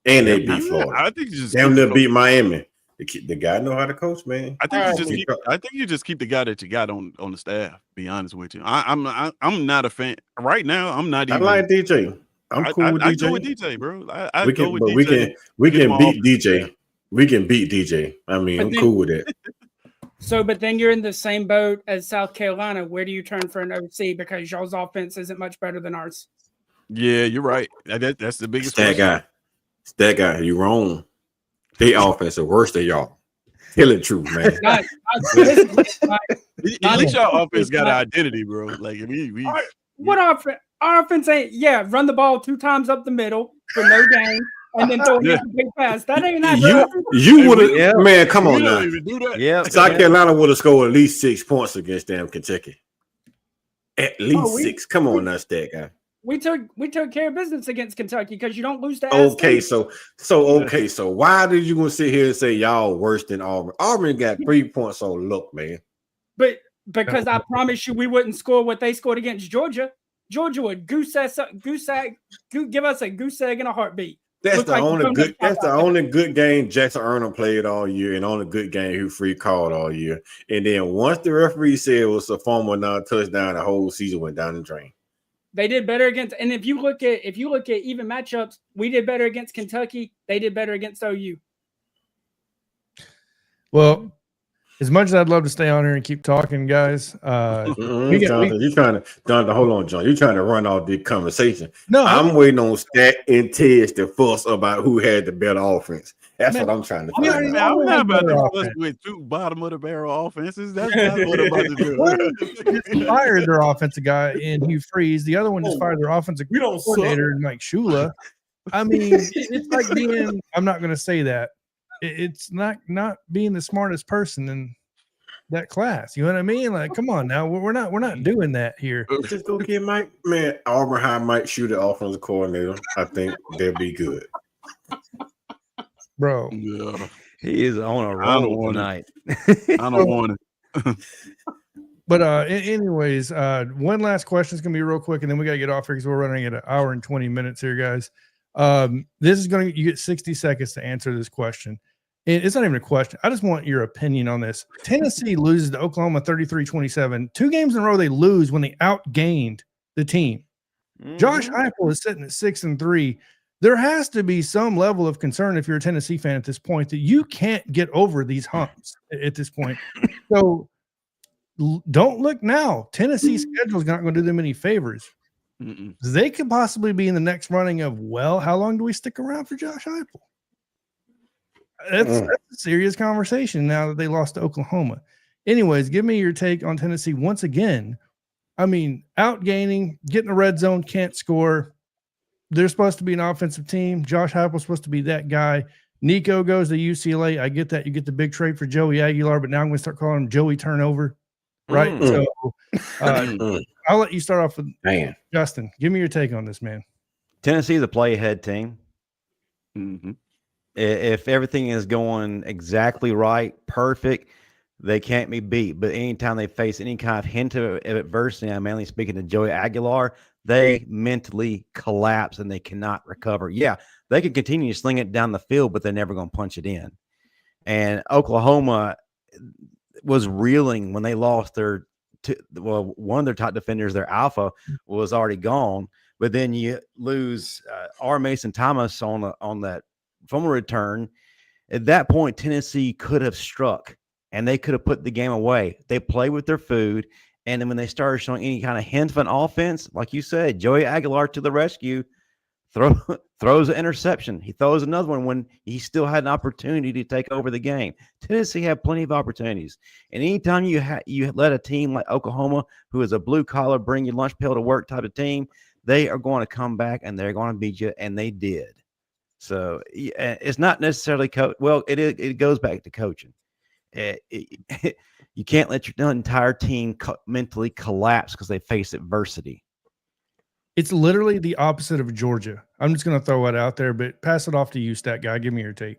and they beat Florida. I think just damn near beat Miami. The guy know how to coach, man. I think you just keep the guy that you got on the staff. Be honest with you, I'm not a fan right now. I'm not I even. like DJ. I'm cool with DJ. I go with DJ, bro. I we go can, with but DJ. we can beat DJ. Staff. We can beat DJ. I mean, I'm cool with it. So, but then you're in the same boat as South Carolina. Where do you turn for an OC because y'all's offense isn't much better than ours? Yeah, you're right. That's the biggest. That guy. You wrong. They offense are worse than y'all. Tell the truth, man. At least y'all offense got an identity, bro. Like we what offense? Our offense ain't run the ball 2 times up the middle for no gain, and then throw a big pass. That ain't that. You would have, man. Come on now. Yeah, South Carolina would have scored at least 6 points against damn Kentucky. At least 6. Come on, now, that guy. We took care of business against Kentucky because you don't lose to. Okay, so why did you gonna sit here and say y'all worse than Auburn? Auburn got 3 points. So look, man. But because I promise you, we wouldn't score what they scored against Georgia. Georgia would give us a goose egg in a heartbeat. That's the only good game Jackson Arnold played all year, and only good game Hugh Freeze called all year. And then once the referee said it was a fumble, non-touchdown, the whole season went down the drain. They did better against, and if you look at even matchups, we did better against Kentucky. They did better against OU. Well, as much as I'd love to stay on here and keep talking, guys, Jonathan, you're trying to hold on, John. You're trying to run off the conversation. No, I'm waiting on Stat and Ted's to fuss about who had the better offense. That's what I'm trying to find out. I'm not about to fuss with 2 bottom of the barrel offenses. That's not what I'm about to do. They fired their offensive guy in Hugh Freeze. The other one just fired their offensive coordinator in Mike Shula. I mean, it's like being. I'm not going to say that. It's not being the smartest person in that class. You know what I mean? Like, come on now, we're not doing that here. Just go get Mike. Man, Auburn High might shoot the offensive coordinator. I think they'll be good, bro. Yeah. He is on a roll tonight. I don't want it. But anyways, one last question is gonna be real quick, and then we gotta get off here because we're running at 1 hour and 20 minutes here, guys. This is you get 60 seconds to answer this question. It's not even a question. I just want your opinion on this. Tennessee loses to Oklahoma 33-27. 2 games in a row they lose when they outgained the team. Mm-hmm. Josh Heupel is sitting at 6-3. There has to be some level of concern if you're a Tennessee fan at this point that you can't get over these humps at this point. So don't look now. Tennessee's schedule is not going to do them any favors. Mm-mm. They could possibly be in the next running of, well, how long do we stick around for Josh Heupel? That's a serious conversation now that they lost to Oklahoma. Anyways, give me your take on Tennessee once again. I mean, outgaining, getting the red zone, can't score. They're supposed to be an offensive team. Josh Heupel's supposed to be that guy. Nico goes to UCLA. I get that. You get the big trade for Joey Aguilar, but now I'm going to start calling him Joey Turnover. Right? So I'll let you start off with Justin. Give me your take on this, man. Tennessee's a play-ahead team. Mm-hmm. If everything is going exactly right, perfect, they can't be beat. But anytime they face any kind of hint of adversity, I'm mainly speaking to Joey Aguilar, they mentally collapse and they cannot recover. Yeah, they can continue to sling it down the field, but they're never going to punch it in. And Oklahoma was reeling when they lost one of their top defenders, their alpha, was already gone. But then you lose R. Mason Thomas on that fumble return. At that point, Tennessee could have struck and they could have put the game away. They played with their food. And then when they started showing any kind of hint of an offense, like you said, Joey Aguilar to the rescue, throws an interception. He throws another one when he still had an opportunity to take over the game. Tennessee had plenty of opportunities. And anytime you let a team like Oklahoma, who is a blue-collar, bring your lunch pail to work type of team, they are going to come back and they're going to beat you, and they did. So it's not necessarily it goes back to coaching. You can't let your entire team mentally collapse because they face adversity. It's literally the opposite of Georgia. I'm just going to throw it out there, but pass it off to you, Stat Guy. Give me your take.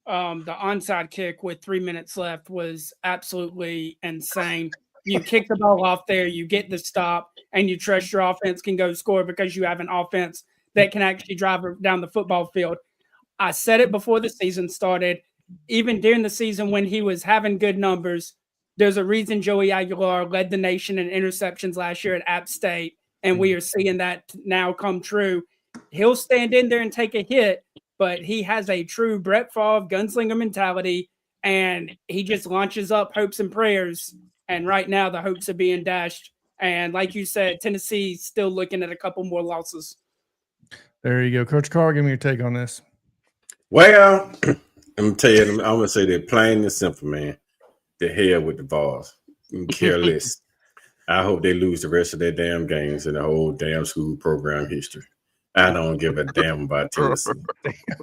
The onside kick with 3 minutes left was absolutely insane. You kick the ball off there, you get the stop, and you trust your offense can go score because you have an offense that can actually drive down the football field. I said it before the season started. even during the season when he was having good numbers, there's a reason Joey Aguilar led the nation in interceptions last year at App State, and we are seeing that now come true. He'll stand in there and take a hit, but he has a true Brett Favre gunslinger mentality, and he just launches up hopes and prayers. And right now, the hopes are being dashed. And like you said, Tennessee's still looking at a couple more losses. There you go. Coach Carr, give me your take on this. Well, I'm gonna tell you, I'm gonna say that plain and simple, man. The hell with the Vols. Careless. I hope they lose the rest of their damn games in the whole damn school program history. I don't give a damn about Tennessee.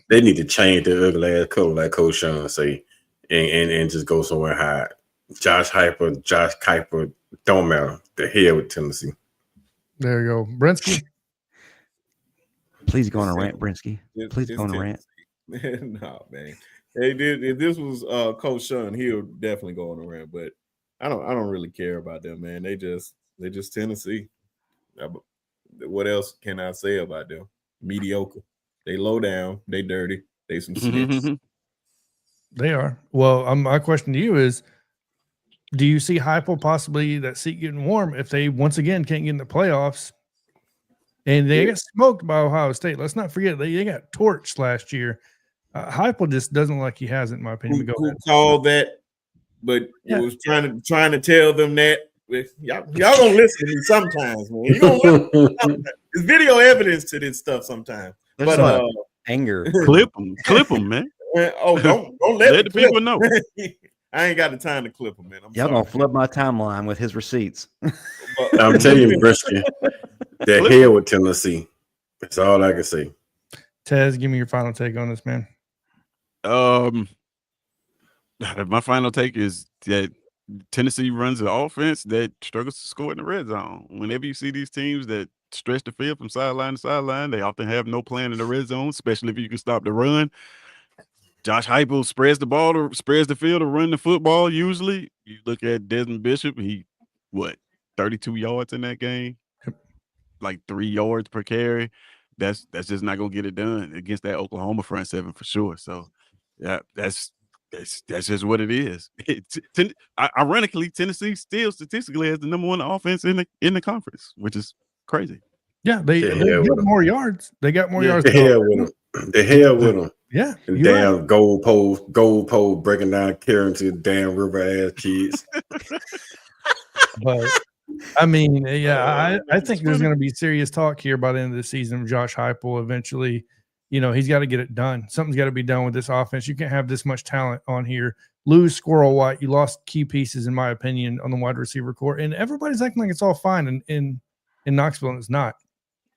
They need to change their ugly ass color, like Coach Sean say, and just go somewhere high. Josh Kuiper, don't matter. The hell with Tennessee. There you go. Brinsky. Please go on a rant, Brinsky. Please go on a rant. No, man. Hey, if this was Coach Sean, he would definitely go on a rant. But I don't really care about them, man. They just Tennessee. What else can I say about them? Mediocre. They low down. They dirty. They some snitches. They are. Well, my question to you is, do you see Heupel possibly that seat getting warm if they once again can't get in the playoffs? And they got smoked by Ohio State. Let's not forget they got torched last year. Heupel just doesn't like he has it, in my opinion. Who called that? But it was trying to tell them that. Y'all gonna listen to me sometimes, man. You gonna listen. There's video evidence to this stuff sometimes. There's but anger. Clip them, man. Don't let the people know. I ain't got the time to clip them, man. Y'all gonna flood my timeline with his receipts. I'm telling you, Brisky, the hell with Tennessee. That's all I can say. Tez, give me your final take on this, man. My final take is that Tennessee runs an offense that struggles to score in the red zone. Whenever you see these teams that stretch the field from sideline to sideline, they often have no plan in the red zone, especially if you can stop the run. Josh Heupel spreads the field to run the football. Usually, you look at Desmond Bishop. 32 yards in that game, like 3 yards per carry. That's just not gonna get it done against that Oklahoma front seven for sure. So, yeah, that's just what it is. Ironically, Tennessee still statistically has the number one offense in the conference, which is crazy. Yeah, they got more yards. They got more yards. The hell with them. The hell with them. Yeah, damn gold pole breaking down, carrying to damn river ass kids. But I mean, yeah, I think there's going to be serious talk here by the end of the season of Josh Heupel. Eventually, he's got to get it done. Something's got to be done with this offense. You can't have this much talent on here. Lose Squirrel White. You lost key pieces, in my opinion, on the wide receiver core, and everybody's acting like it's all fine in Knoxville, and it's not.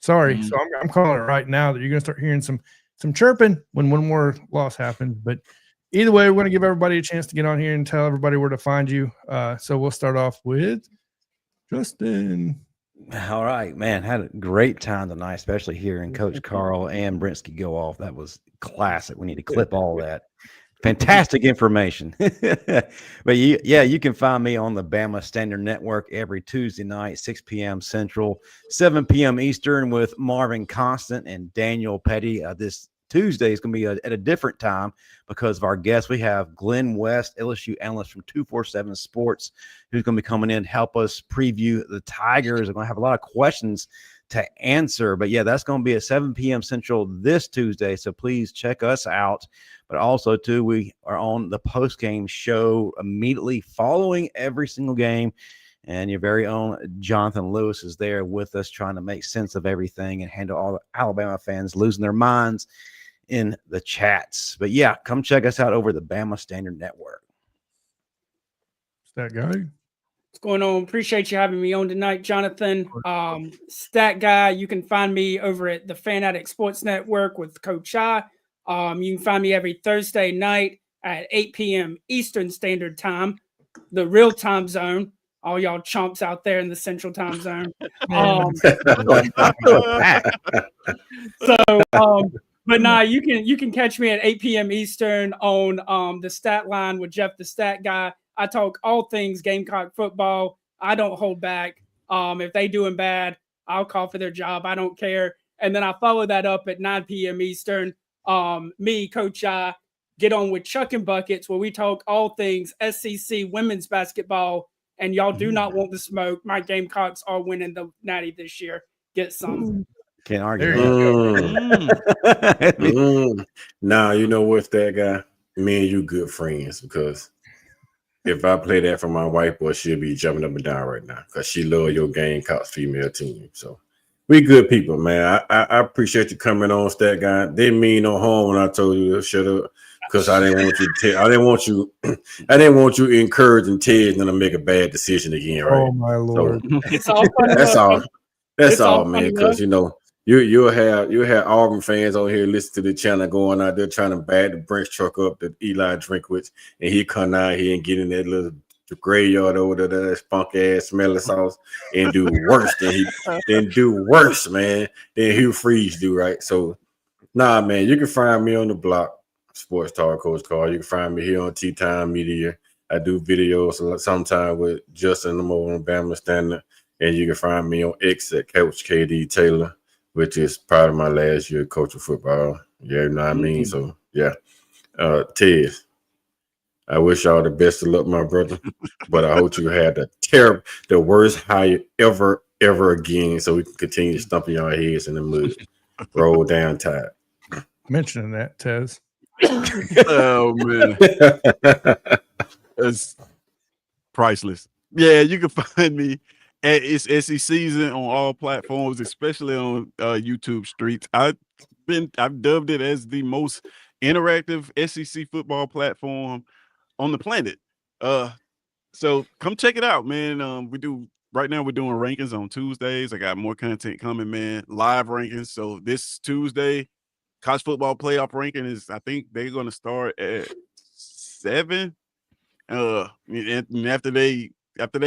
Sorry. Mm-hmm. So I'm calling it right now that you're going to start hearing some chirping when one more loss happens. But either way, we're going to give everybody a chance to get on here and tell everybody where to find you. So we'll start off with Justin. All right, man. Had a great time tonight, especially hearing Coach Carl and Brinsky go off. That was classic. We need to clip all that. Fantastic information. But you can find me on the Bama Standard Network every Tuesday night, 6 p.m. Central, 7 p.m. Eastern, with Marvin Constant and Daniel Petty. This Tuesday is going to be at a different time because of our guests. We have Glenn West, LSU analyst from 247 Sports, who's going to be coming in to help us preview the Tigers. We're going to have a lot of questions to answer. But yeah, that's going to be at 7 p.m. Central this Tuesday. So please check us out. But also, too, we are on the post-game show immediately following every single game. And your very own Jonathan Lewis is there with us trying to make sense of everything and handle all the Alabama fans losing their minds in the chats. But yeah, come check us out over the Bama Standard Network. Stat Guy. What's going on? Appreciate you having me on tonight, Jonathan. Stat Guy, you can find me over at the Fan Addict Sports Network with Coach I. You can find me every Thursday night at 8 p.m. Eastern Standard Time, the real time zone. All y'all chomps out there in the Central Time Zone. But nah, you can catch me at 8 p.m. Eastern on the Stat Line with Jeff the Stat Guy. I talk all things Gamecock football. I don't hold back. If they doing bad, I'll call for their job. I don't care. And then I follow that up at 9 p.m. Eastern. Me, Coach I, get on with Chucking Buckets, where we talk all things SEC women's basketball. And y'all do not want the smoke. My Gamecocks are winning the Natty this year. Get some. Can't argue There with you that. Now, you know what's that guy? Me and you good friends, because if I play that for my wife, boy, she'll be jumping up and down right now because she love your Gamecocks female team. So we good people, man. I appreciate you coming on, Stat Guy. Didn't mean no harm when I told you to shut up, because I didn't want you to I didn't want you encouraging Ted to make a bad decision again, right? Oh my Lord. So, It's all funny. that's all. That's It's all all, man. funny, Because you'll have Auburn fans on here listening to the channel going out there trying to bag the Brinks truck up that Eli Drinkwitz, and he come out here and get in that little graveyard over there, that spunk ass smelly sauce, and do worse man, than Hugh Freeze do, right? So nah, man, you can find me on the block, Sports Talk Coach Carl. You can find me here on Tea Time Media. I do videos sometimes with Justin the Mobile Bama Standard, and you can find me on X at Coach KD Taylor, which is part of my last year coaching football. Yeah, you know what I mean? So, yeah. Ted, I wish y'all the best of luck, my brother. But I hope you had the worst hire ever again, so we can continue stumping y'all heads in the mud. Roll down Tide. Mentioning that, Tez. Oh man, it's priceless. Yeah, you can find me at It's SEC Season on all platforms, especially on YouTube Streets. I've dubbed it as the most interactive SEC football platform on the planet. So come check it out, man. Right now we're doing rankings on Tuesdays. I got more content coming, man. Live rankings. So this Tuesday, college football playoff ranking is, I think they're going to start at 7. And after they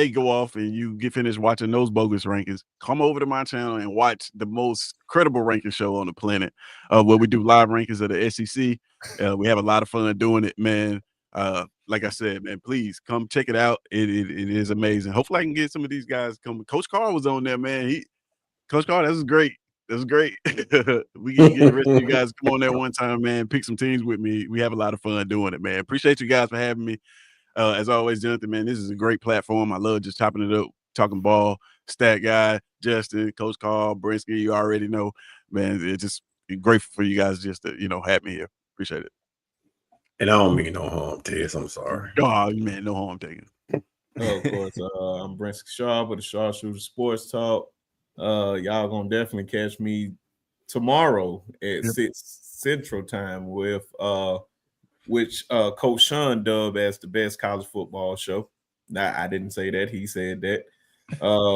go off and you get finished watching those bogus rankings, come over to my channel and watch the most credible ranking show on the planet, where we do live rankings of the SEC. We have a lot of fun doing it, man. Like I said, man, please come check it out. It is amazing. Hopefully I can get some of these guys coming. Coach Carl was on there, man. Coach Carl, that was great. That was great. We can get the rest of you guys come on there one time, man. Pick some teams with me. We have a lot of fun doing it, man. Appreciate you guys for having me. As always, Jonathan, man, this is a great platform. I love just chopping it up, talking ball. Stat Guy, Justin, Coach Carl, Brinsky, you already know, man. It's just grateful for you guys just to, have me here. Appreciate it. And I don't mean no harm, Ted. I'm sorry. Oh, man, no harm taken. Of course, I'm Brinsky Shaw with the Sharpshooter Sports Talk. Y'all gonna definitely catch me tomorrow at 6 Central Time with which Coach Sean dubbed as the best college football show. Now, I didn't say that; he said that.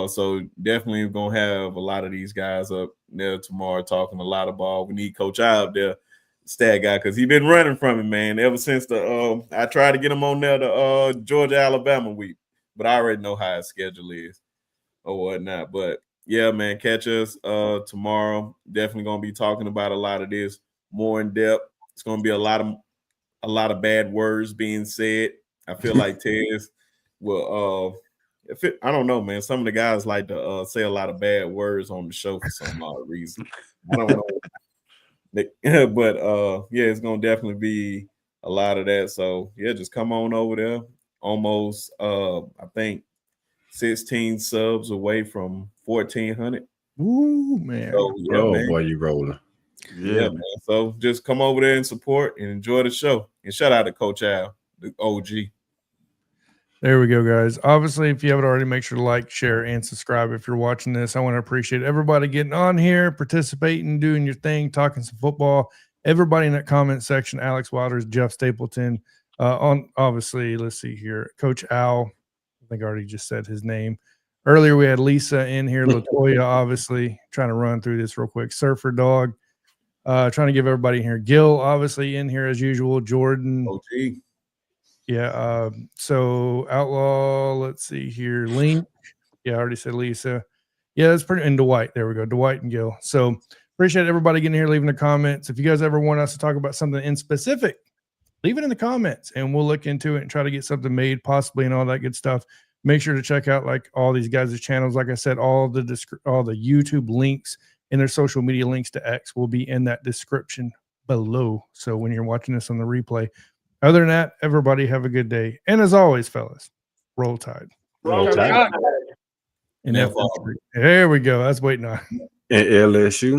So definitely gonna have a lot of these guys up there tomorrow talking a lot of ball. We need Coach I up there, Stat Guy, because he been running from him, man, ever since the I tried to get him on there the Georgia Alabama week, but I already know how his schedule is or whatnot. But yeah, man, catch us tomorrow. Definitely gonna be talking about a lot of this more in depth. It's gonna be a lot of bad words being said. I feel like Tez will I don't know, man. Some of the guys like to say a lot of bad words on the show for some odd reason. I don't know. But yeah, it's gonna definitely be a lot of that. So yeah, just come on over there. Almost I think 16 subs away from 1,400. Ooh, man. So, yeah, man. Boy, you rolling. Yeah, man. So just come over there and support and enjoy the show. And shout out to Coach Al, the OG. There we go, guys. Obviously, if you haven't already, make sure to like, share, and subscribe if you're watching this. I want to appreciate everybody getting on here, participating, doing your thing, talking some football. Everybody in that comment section, Alex Waters, Jeff Stapleton. Obviously, let's see here. Coach Al, I think I already just said his name. Earlier, we had Lisa in here. Latoya, obviously, trying to run through this real quick. Surfer Dog, trying to give everybody in here. Gil, obviously, in here as usual. Jordan. OG. Yeah. So Outlaw, let's see here. Link. Yeah, I already said Lisa. Yeah, that's pretty. And Dwight. There we go. Dwight and Gil. So appreciate everybody getting here, leaving the comments. If you guys ever want us to talk about something in specific, leave it in the comments and we'll look into it and try to get something made possibly and all that good stuff. Make sure to check out like all these guys' channels. Like I said, all the YouTube links and their social media links to X will be in that description below. So when you're watching this on the replay, other than that, everybody have a good day. And as always, fellas, roll tide. Roll Go Tide. Tide. And Yeah, there we go. I was waiting on. And LSU.